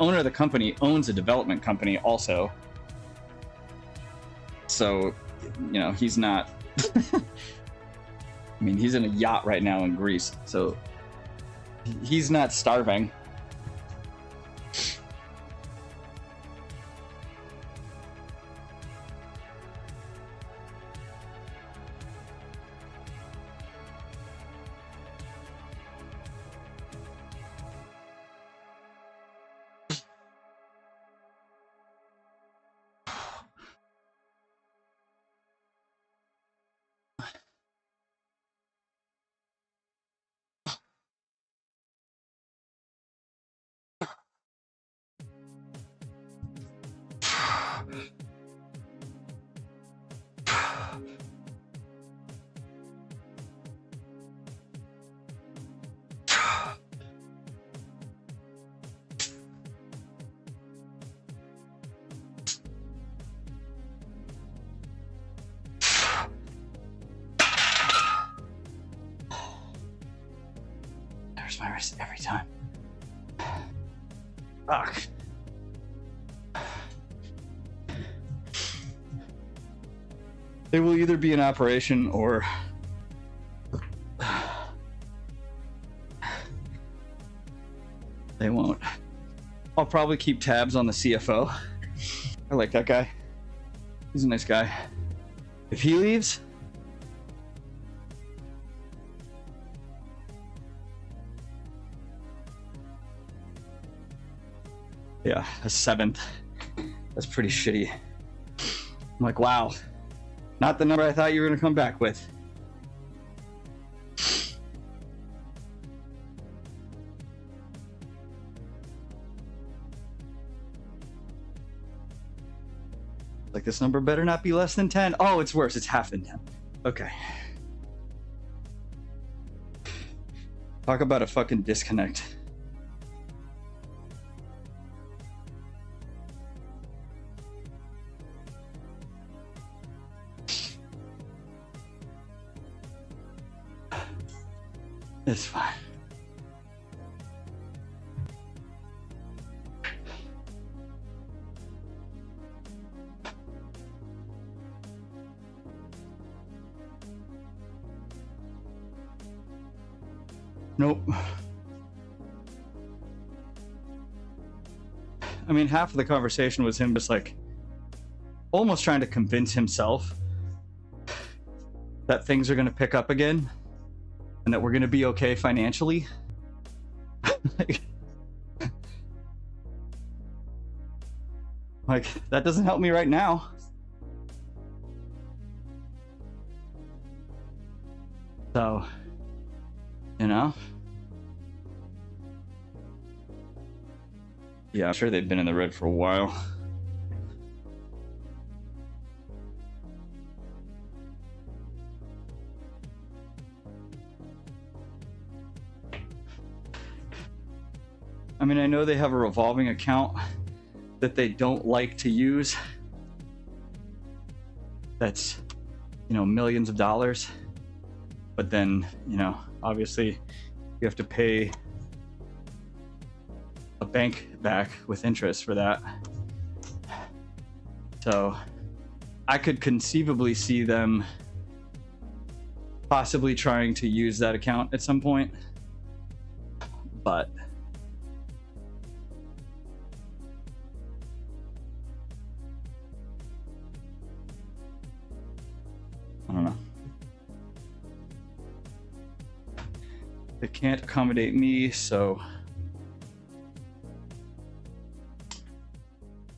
owner of the company, owns a development company also. So, you know, he's not I mean, he's in a yacht right now in Greece, so he's not starving. my wrist every time. Fuck. They will either be in operation or they won't. I'll probably keep tabs on the CFO. I like that guy. He's a nice guy. If he leaves, yeah, a 7th. That's pretty shitty. I'm like, wow. Not the number I thought you were going to come back with. Like, this number better not be less than 10. Oh, it's worse. It's half than 10. Okay. Talk about a fucking disconnect. It's fine. Nope. I mean, half of the conversation was him just like almost trying to convince himself that things are going to pick up again and that we're going to be okay financially. Like, that doesn't help me right now. So, you know? Yeah, I'm sure they've been in the red for a while. I mean, I know they have a revolving account that they don't like to use. That's, you know, millions of dollars. But then, you know, obviously you have to pay a bank back with interest for that. So I could conceivably see them possibly trying to use that account at some point. But I don't know. They can't accommodate me, so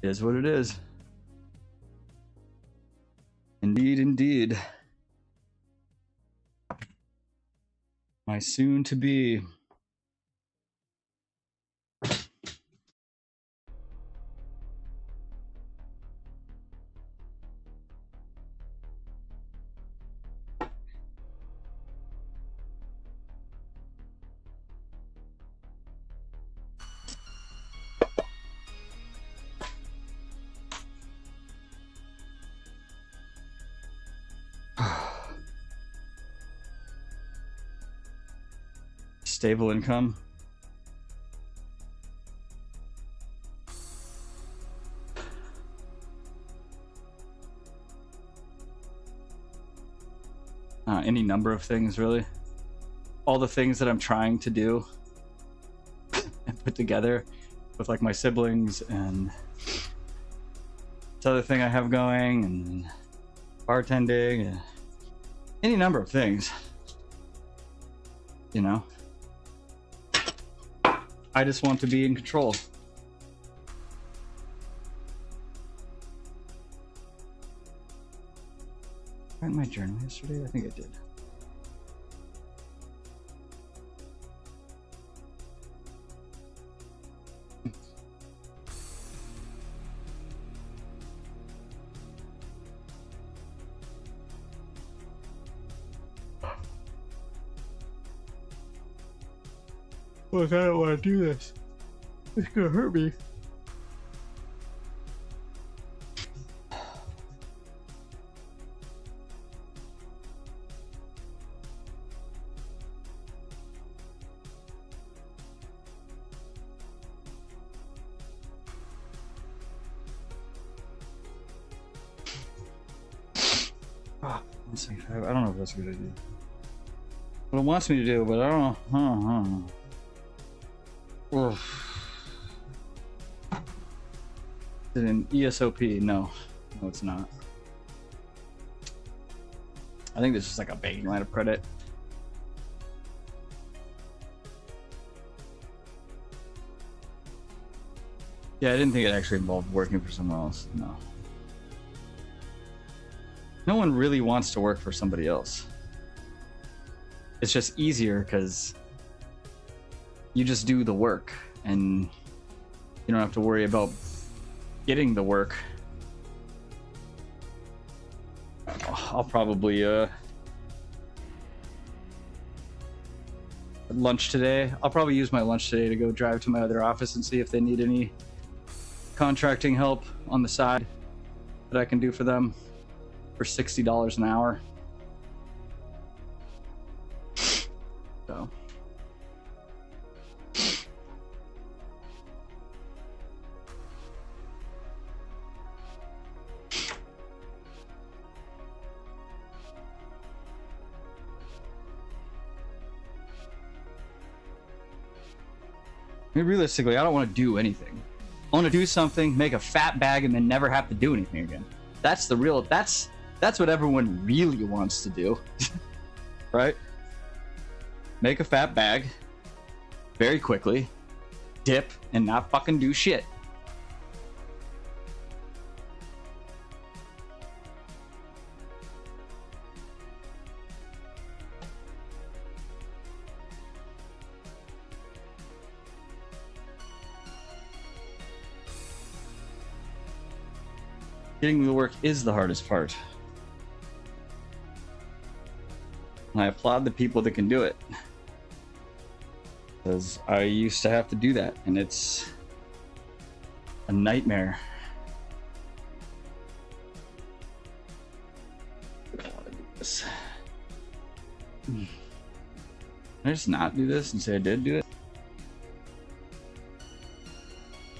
it is what it is. Indeed, indeed. My soon to be. Stable income. Any number of things, really. All the things that I'm trying to do and put together with like my siblings and this other thing I have going and bartending and any number of things, you know. I just want to be in control. Write my journal yesterday? I think I did. Look, I don't want to do this. It's gonna hurt me. Let's see, I don't know if that's a good idea. What it wants me to do, but I don't know. Is it an ESOP? No, it's not. I think this is like a banking line of credit. Yeah, I didn't think it actually involved working for someone else. No. No one really wants to work for somebody else. It's just easier because you just do the work and you don't have to worry about getting the work. I'll probably lunch today. I'll probably use my lunch today to go drive to my other office and see if they need any contracting help on the side that I can do for them for $60 an hour. So I mean, realistically, I don't want to do anything. I want to do something, make a fat bag, and then never have to do anything again. That's the real. That's what everyone really wants to do, right? Make a fat bag very quickly, dip, and not fucking do shit. Getting the work is the hardest part. And I applaud the people that can do it. Because I used to have to do that, and it's a nightmare. I don't want to do this. Can I just not do this and say I did do it?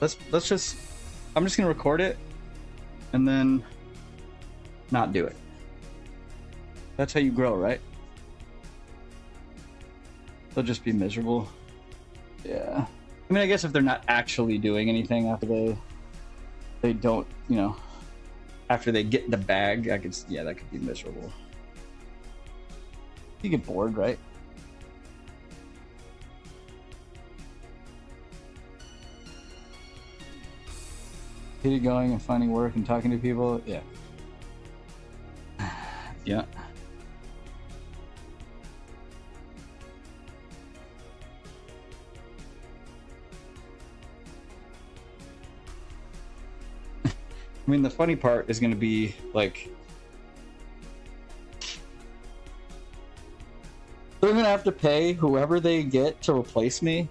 Let's just. I'm just gonna record it and then not do it. That's how you grow, right? They'll just be miserable. Yeah. I mean, I guess if they're not actually doing anything after they don't, you know, after they get the bag, that could be miserable. You get bored, right? Hated going and finding work and talking to people. Yeah. Yeah. I mean, the funny part is going to be like, they're going to have to pay whoever they get to replace me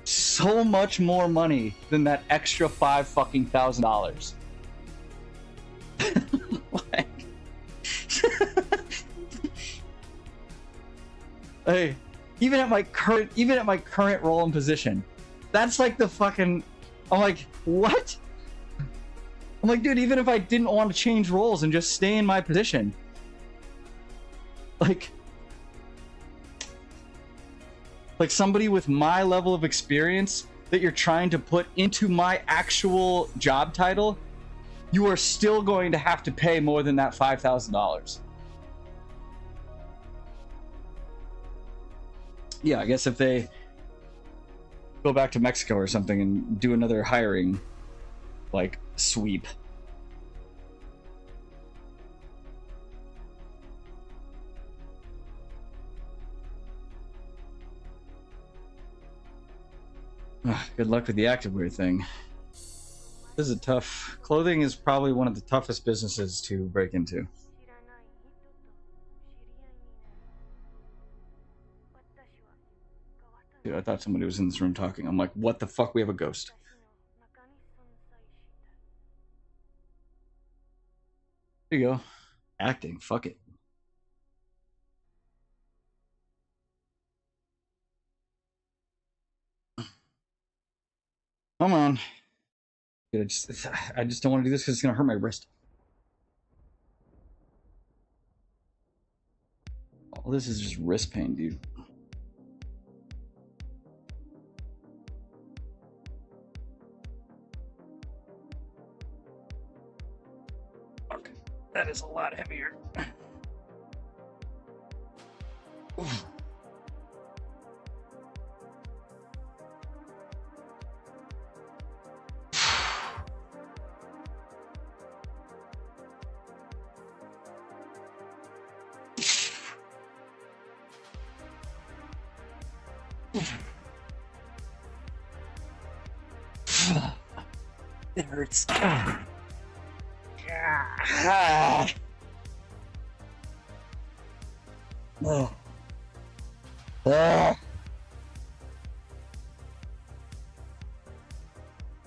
so much more money than that extra $5,000. Like, hey, even at my current role and position, that's like the fucking. I'm like, what? I'm like, dude, even if I didn't want to change roles and just stay in my position, like somebody with my level of experience that you're trying to put into my actual job title, you are still going to have to pay more than that $5,000. Yeah, I guess if they go back to Mexico or something and do another hiring, like, sweep. Good luck with the activewear thing. This is a tough. Clothing is probably one of the toughest businesses to break into. Dude, I thought somebody was in this room talking. I'm like, what the fuck? We have a ghost. There you go. Acting. Fuck it. Come on. Dude, I just don't want to do this because it's gonna hurt my wrist. All this is just wrist pain, dude. Fuck. That is a lot heavier. Oof. It hurts. I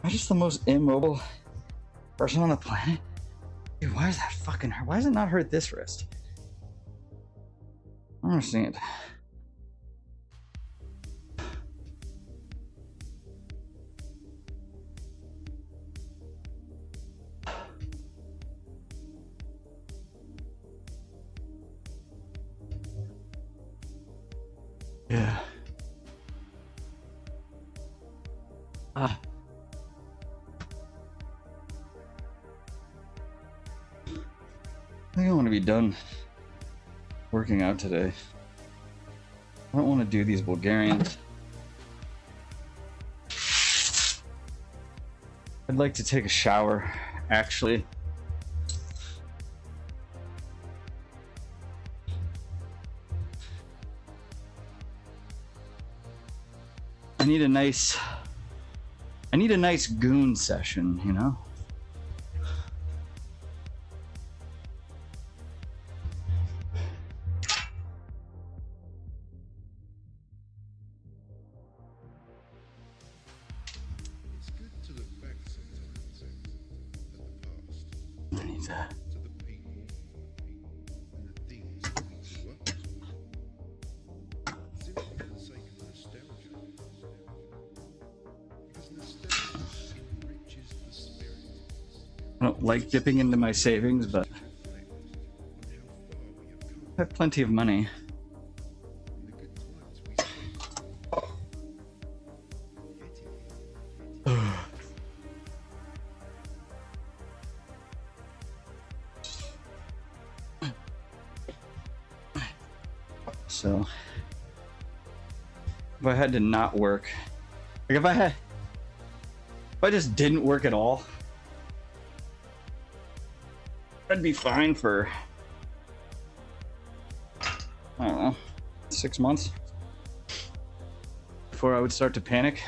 I'm just the most immobile person on the planet. Dude, why is that fucking hurt? Why does it not hurt this wrist? I don't understand. Yeah. I think I want to be done working out today. I don't want to do these Bulgarians. I'd like to take a shower, actually. I need a nice goon session, you know? It's good to look back sometimes at the past, I need that. to the people and the things that we grew up with, simply for the sake of nostalgia. Because nostalgia enriches the spirit, I don't like dipping into my savings, but reflect on how far we have come, I have plenty of money. and the good times we spent getting here. So, if I had to not work, like if I just didn't work at all, I'd be fine for, I don't know, 6 months before I would start to panic.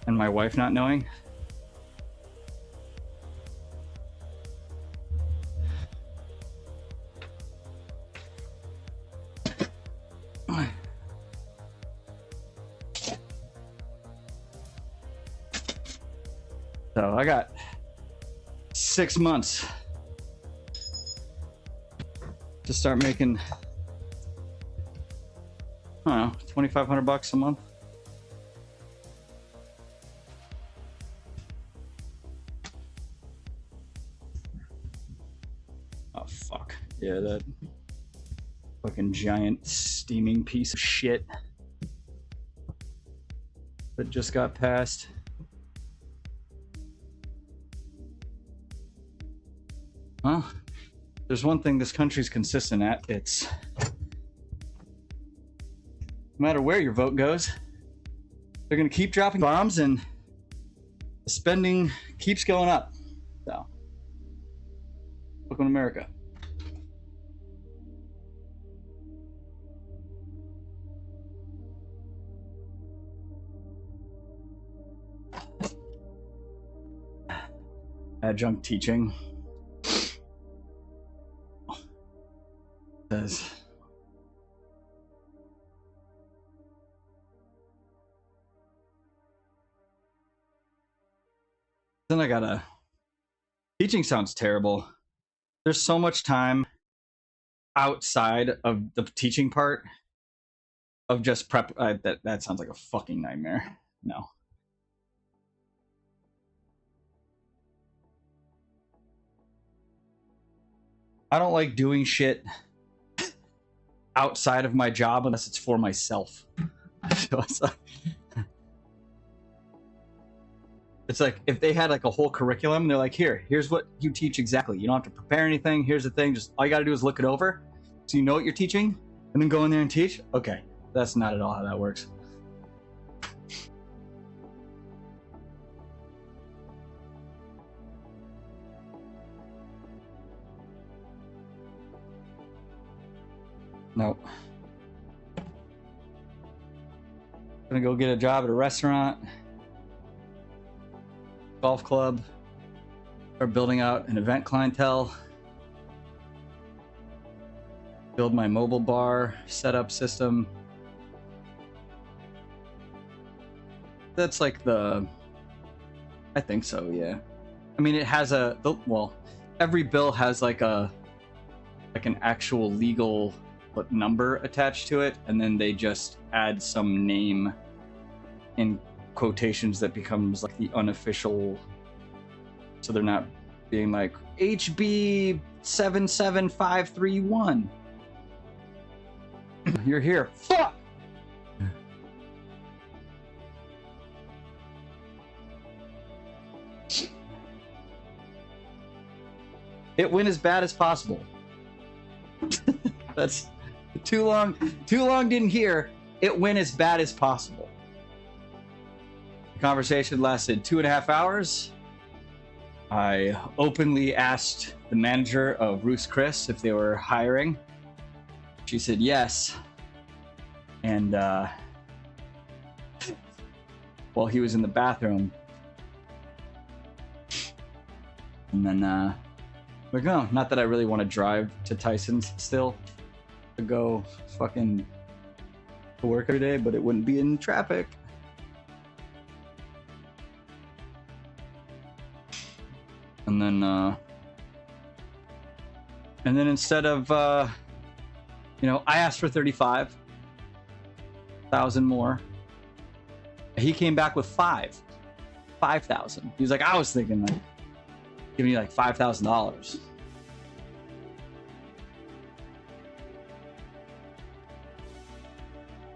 And my wife not knowing. So I got 6 months to start making, I don't know, $2,500 a month. Oh fuck. Yeah, that fucking giant steaming piece of shit that just got passed. Well, there's one thing this country's consistent at. It's no matter where your vote goes, they're gonna keep dropping bombs and the spending keeps going up. So, welcome to America. Adjunct teaching. Says then I gotta teaching sounds terrible. There's so much time outside of the teaching part of just prep. That sounds like a fucking nightmare. No. I don't like doing shit outside of my job unless it's for myself. So it's like if they had like a whole curriculum and they're like, here's what you teach exactly. You don't have to prepare anything. Here's the thing. Just all you got to do is look it over so you know what you're teaching and then go in there and teach. Okay. That's not at all how that works. Nope. Gonna go get a job at a restaurant, golf club, start building out an event clientele, build my mobile bar setup system. That's like I think so, yeah. I mean, it has every bill has like an actual legal number attached to it, and then they just add some name in quotations that becomes like the unofficial, so they're not being like HB 77531. You're here. Fuck. It went as bad as possible. That's too long didn't hear. It went as bad as possible. The conversation lasted 2.5 hours. I openly asked the manager of Ruth's Chris if they were hiring. She said yes. And while he was in the bathroom, and then like, no, not that I really want to drive to Tyson's still to go fucking to work every day, but it wouldn't be in traffic. And then instead of I asked for 35,000 more. He came back with 5,000. He was like, I was thinking like giving you like $5,000.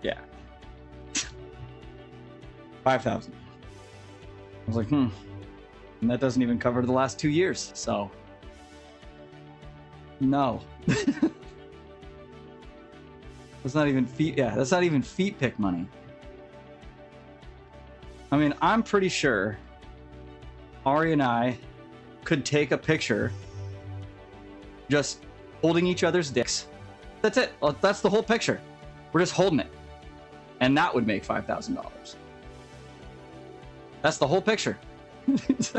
Yeah. 5,000. I was like, And that doesn't even cover the last 2 years, so no. That's not even that's not even feet pick money. I mean, I'm pretty sure Ari and I could take a picture just holding each other's dicks. That's it. That's the whole picture. We're just holding it. And that would make $5,000. That's the whole picture. It's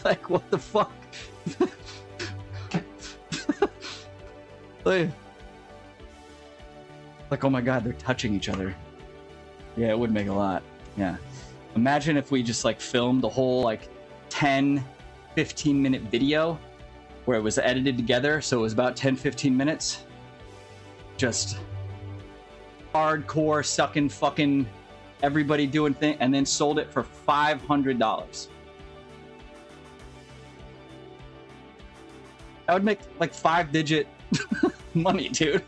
like, what the fuck? Like, oh my god, they're touching each other. Yeah, it would make a lot. Yeah. Imagine if we just like filmed the whole like 10, 15-minute video where it was edited together, so it was about 10-15 minutes. Just hardcore sucking fucking everybody doing thing, and then sold it for $500. That would make like 5-digit money, dude.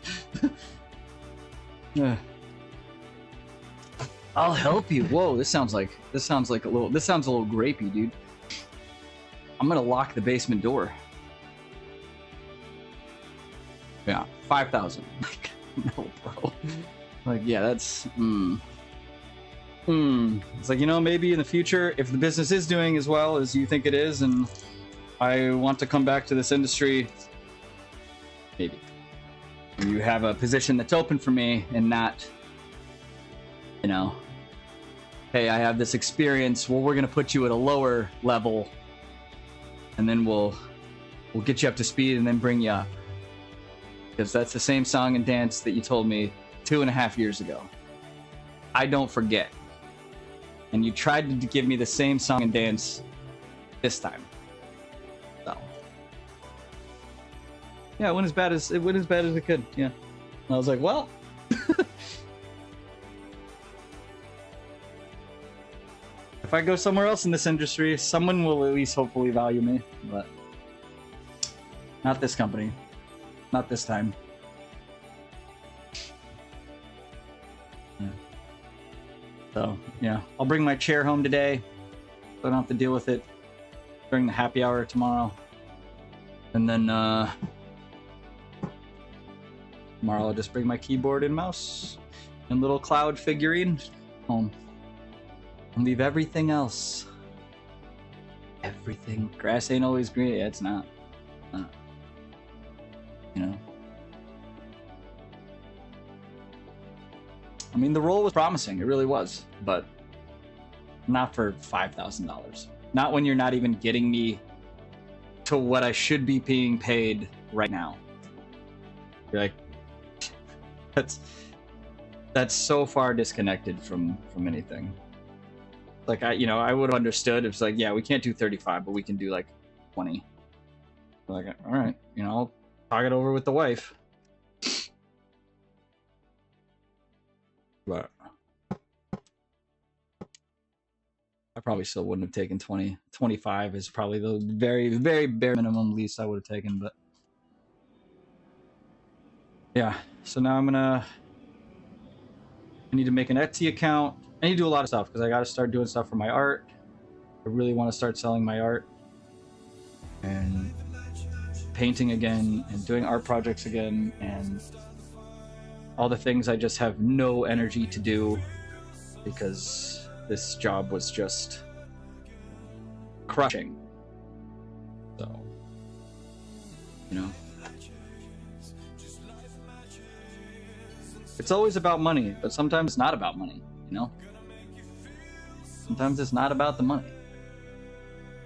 Yeah. I'll help you. Whoa, this sounds a little grapey, dude. I'm gonna lock the basement door. Yeah, 5,000. Like, no, bro. Like, yeah, that's It's like, maybe in the future, if the business is doing as well as you think it is, and I want to come back to this industry, maybe you have a position that's open for me and not, hey, I have this experience. Well, we're going to put you at a lower level, and then we'll get you up to speed and then bring you up. Because that's the same song and dance that you told me 2.5 years ago. I don't forget. And you tried to give me the same song and dance this time. So yeah, it went as bad as it could. Yeah. And I was like, well. if I go somewhere else in this industry, someone will at least hopefully value me, but not this company. Not this time. Yeah. So, yeah. I'll bring my chair home today, so I don't have to deal with it during the happy hour tomorrow. And then, tomorrow I'll just bring my keyboard and mouse and little cloud figurine home. And leave everything else. Everything. Grass ain't always green. Yeah, it's not. You know. I mean, the role was promising. It really was. But not for $5,000. Not when you're not even getting me to what I should be being paid right now. You're like, that's so far disconnected from anything. Like, I would have understood if it's like, yeah, we can't do 35, but we can do like 20. Like, all right, I'll talk it over with the wife. But I probably still wouldn't have taken 20. 25 is probably the very, very bare minimum least I would have taken, but yeah. So now I need to make an Etsy account. I need to do a lot of stuff because I got to start doing stuff for my art. I really want to start selling my art and painting again and doing art projects again and all the things I just have no energy to do because this job was just crushing. So, it's always about money, but sometimes it's not about money, Sometimes it's not about the money.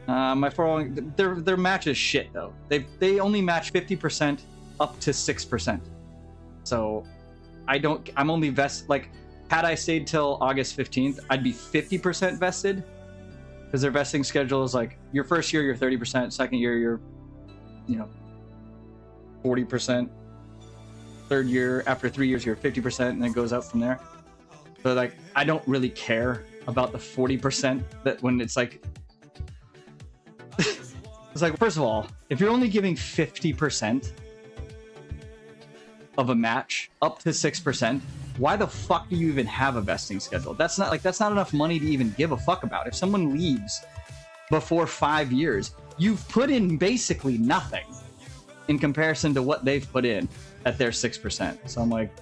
My 401, their match is shit though. They only match 50% up to 6%. So I'm only vested, like, had I stayed till August 15th, I'd be 50% vested. Because their vesting schedule is like, your first year you're 30%, second year you're 40%, third year after 3 years you're 50%, and then it goes up from there. So like, I don't really care about the 40% that when it's like it's like, first of all, if you're only giving 50% of a match up to 6%, why the fuck do you even have a vesting schedule? That's not enough money to even give a fuck about. If someone leaves before 5 years, you've put in basically nothing in comparison to what they've put in at their 6%. So I'm like,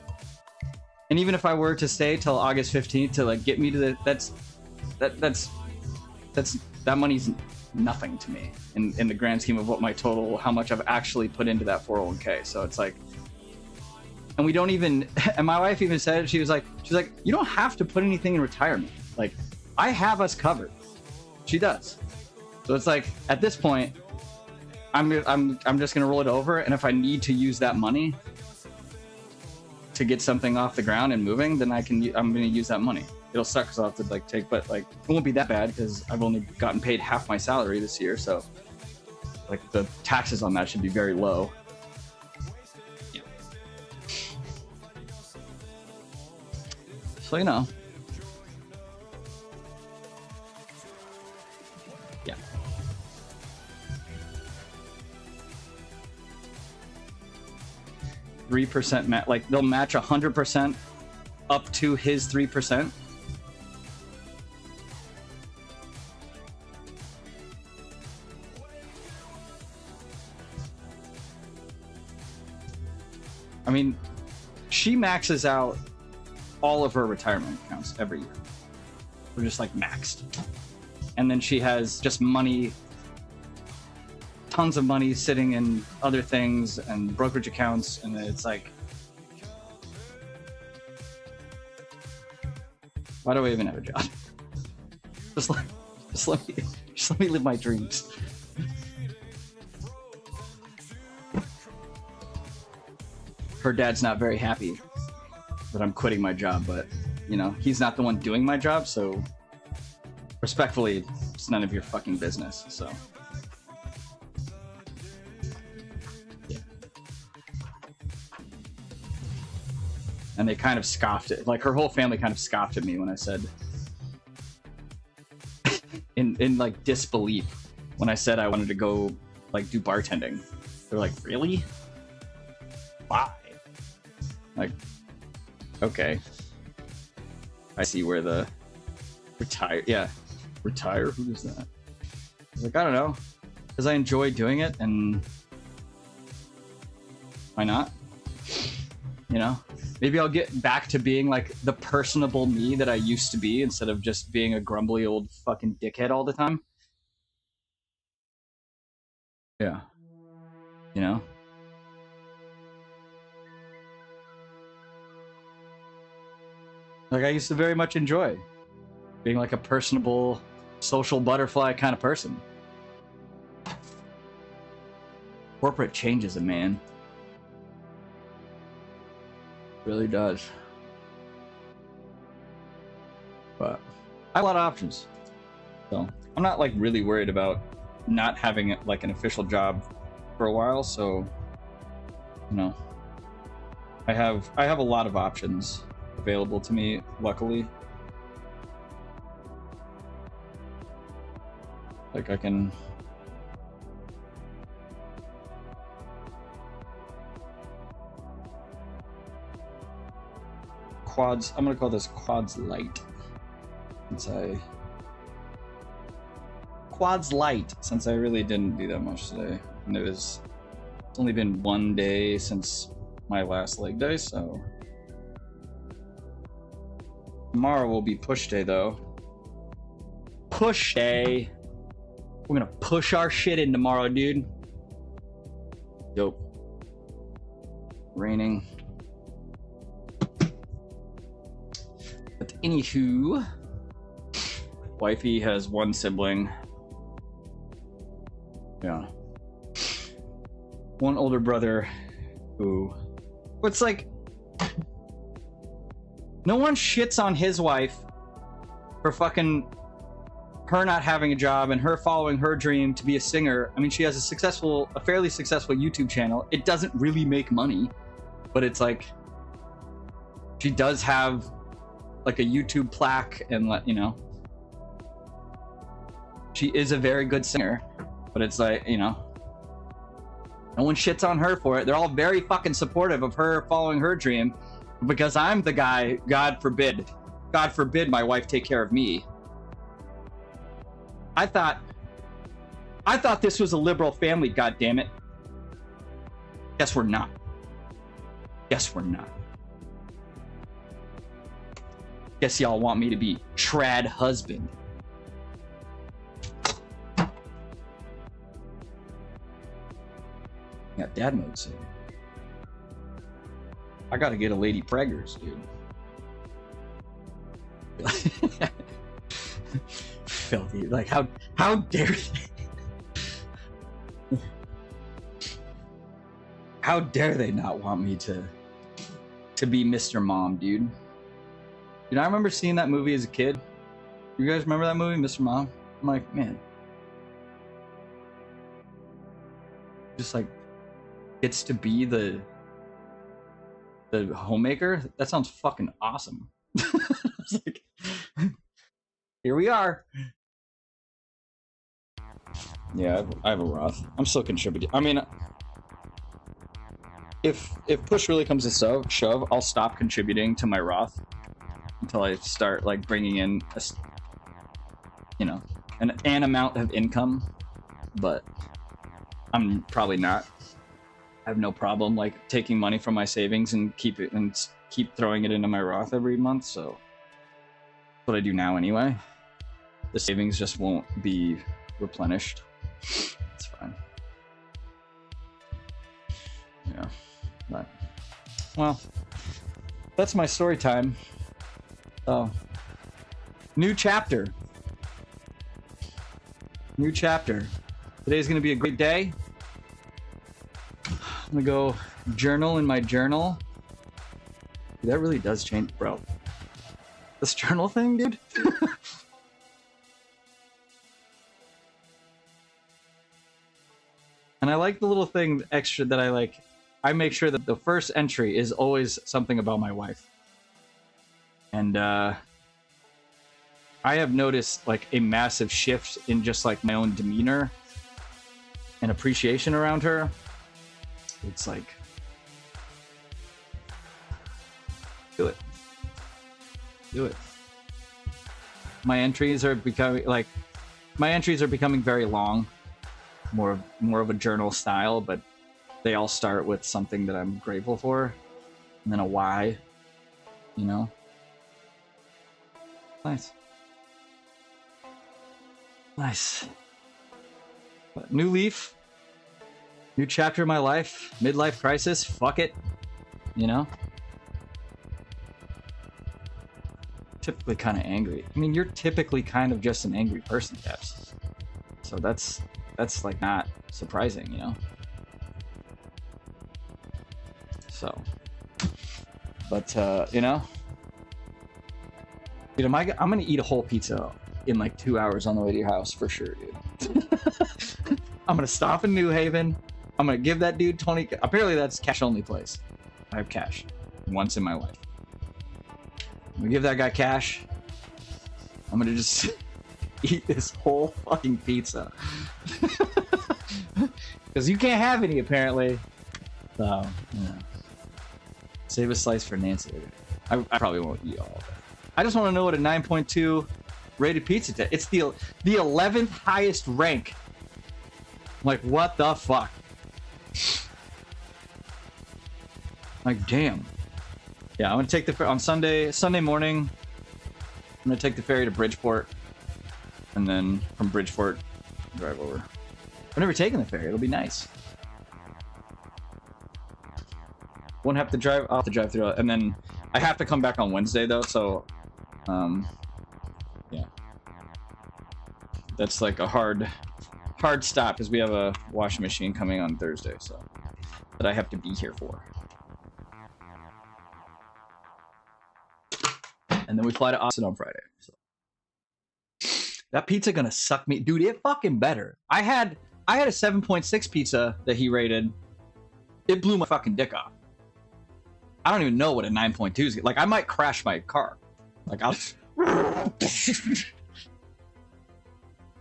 and even if I were to stay till August 15th to like get me to that money's nothing to me in the grand scheme of what how much I've actually put into that 401k. So it's like, and we don't even, and my wife even said, she's like, you don't have to put anything in retirement. Like, I have us covered. She does. So it's like, at this point, I'm just gonna roll it over, and if I need to use that money to get something off the ground and moving, then I'm gonna use that money. It'll suck because I'll have to like take, but like, it won't be that bad because I've only gotten paid half my salary this year, so like the taxes on that should be very low. Yeah. So yeah. 3% like they'll match 100% up to his 3%. I mean, she maxes out all of her retirement accounts every year. We're just like maxed. And then she has just money, tons of money sitting in other things and brokerage accounts, and it's like, why do I even have a job? Just let me live my dreams. Her dad's not very happy that I'm quitting my job, but he's not the one doing my job, so respectfully, it's none of your fucking business. So and they kind of scoffed it. Like, her whole family kind of scoffed at me when I said, in like disbelief when I said I wanted to go like do bartending. They're like, really? Why? Like, okay. I see where the retire. Yeah, retire. Who is that? I was like, I don't know, because I enjoy doing it, and why not? You know, maybe I'll get back to being like the personable me that I used to be instead of just being a grumbly old fucking dickhead all the time. Yeah, you know. Like, I used to very much enjoy being like a personable, social butterfly kind of person. Corporate changes a man. Really does. But I have a lot of options. So I'm not like really worried about not having like an official job for a while, so you know, I have a lot of options available to me, luckily. Like I can quads, I'm gonna call this quads light since I really didn't do that much today, and it's only been one day since my last leg day, so tomorrow will be push day though. Push day. We're gonna push our shit in tomorrow, dude. Dope. Raining. But anywho, wifey has one sibling. Yeah. One older brother who... It's like... No one shits on his wife for fucking her not having a job and her following her dream to be a singer. I mean, she has a fairly successful YouTube channel. It doesn't really make money, but it's like... She does have like a YouTube plaque and, you know... She is a very good singer, but it's like, you know, no one shits on her for it. They're all very fucking supportive of her following her dream, because I'm the guy, God forbid my wife take care of me. I thought this was a liberal family, goddammit. Guess we're not. Guess we're not. Guess y'all want me to be trad husband. Got dad mode saved. I gotta get a lady preggers, dude. Filthy. Like, how dare they? How dare they not want me to be Mr. Mom, dude? You know, I remember seeing that movie as a kid. You guys remember that movie, Mr. Mom? I'm like, man. Just like gets to be the homemaker. That sounds fucking awesome. It's like, here we are. Yeah, I have a Roth. I'm still contributing. I mean, if push really comes to shove, I'll stop contributing to my Roth until I start like bringing in a, you know, an amount of income. But I'm probably not. I have no problem like taking money from my savings and keep throwing it into my Roth every month. So that's what I do now anyway. The savings just won't be replenished. It's fine. Yeah. But, well, that's my story time. So, new chapter. New chapter. Today's gonna be a great day. I'm gonna go journal in my journal. Dude, that really does change, bro. This journal thing, dude. And I like the little thing extra that I like. I make sure that the first entry is always something about my wife. And I have noticed like a massive shift in just like my own demeanor and appreciation around her. It's like, do it. My entries are becoming very long, more of a journal style, but they all start with something that I'm grateful for, and then a why, you know. Nice. But new leaf, new chapter of my life, midlife crisis. Fuck it, you know. Typically kind of angry. I mean, you're typically kind of just an angry person, Caps. So that's like not surprising, you know. So, but you know, dude, I'm gonna eat a whole pizza in like 2 hours on the way to your house for sure, dude. I'm gonna stop in New Haven. I'm gonna give that dude 20. Apparently, that's cash only place. I have cash once in my life. I'm gonna give that guy cash. I'm gonna just eat this whole fucking pizza. Because you can't have any, apparently. So, yeah. Save a slice for Nancy later. I probably won't eat all of it. I just want to know what a 9.2 rated pizza is. It's the 11th highest rank. Like, what the fuck? Like, damn. Yeah, I'm gonna take the on Sunday morning. I'm gonna take the ferry to Bridgeport, and then from Bridgeport, drive over. I've never taken the ferry. It'll be nice. Won't have to drive. I'll have to drive through it, and then I have to come back on Wednesday though. So, yeah, that's like a hard stop because we have a washing machine coming on Thursday, so that I have to be here for. And then we fly to Austin on Friday. So that pizza gonna suck me, dude. It fucking better. I had a 7.6 pizza that he rated. It blew my fucking dick off. I don't even know what a 9.2 is. Like, I might crash my car. Like, I'll.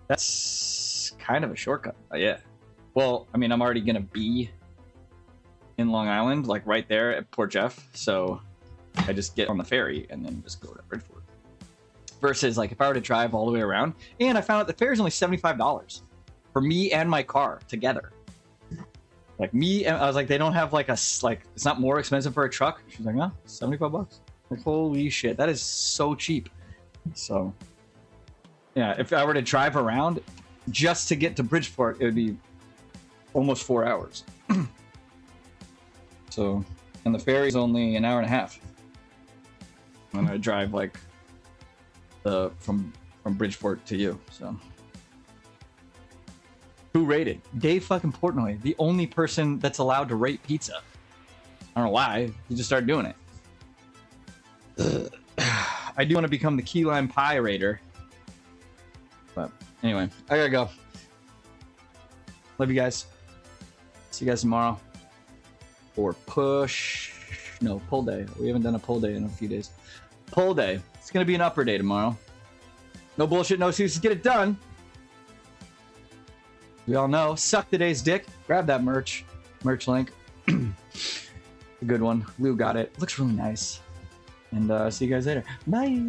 That's kind of a shortcut. Yeah. Well, I mean, I'm already gonna be in Long Island, like right there at Port Jeff. So I just get on the ferry and then just go to Bridgeport. Versus, like, if I were to drive all the way around, and I found out the fare is only $75 for me and my car together. Like, me, and I was like, they don't have like it's not more expensive for a truck. She's like, no, $75. Like, holy shit, that is so cheap. So, yeah, if I were to drive around just to get to Bridgeport, it would be almost 4 hours. So, and the ferry's only an hour and a half. And I drive like from Bridgeport to you. So, who rated? Dave fucking Portnoy, the only person that's allowed to rate pizza. I don't know why. He just started doing it. I do want to become the key lime pie rater. But anyway, I gotta go. Love you guys. See you guys tomorrow. Or pull day. We haven't done a pull day in a few days. Pull day. It's gonna be an upper day tomorrow. No bullshit, no excuses. Get it done. We all know. Suck today's dick. Grab that merch link. A good one. Lou got it. Looks really nice. And see you guys later. Bye.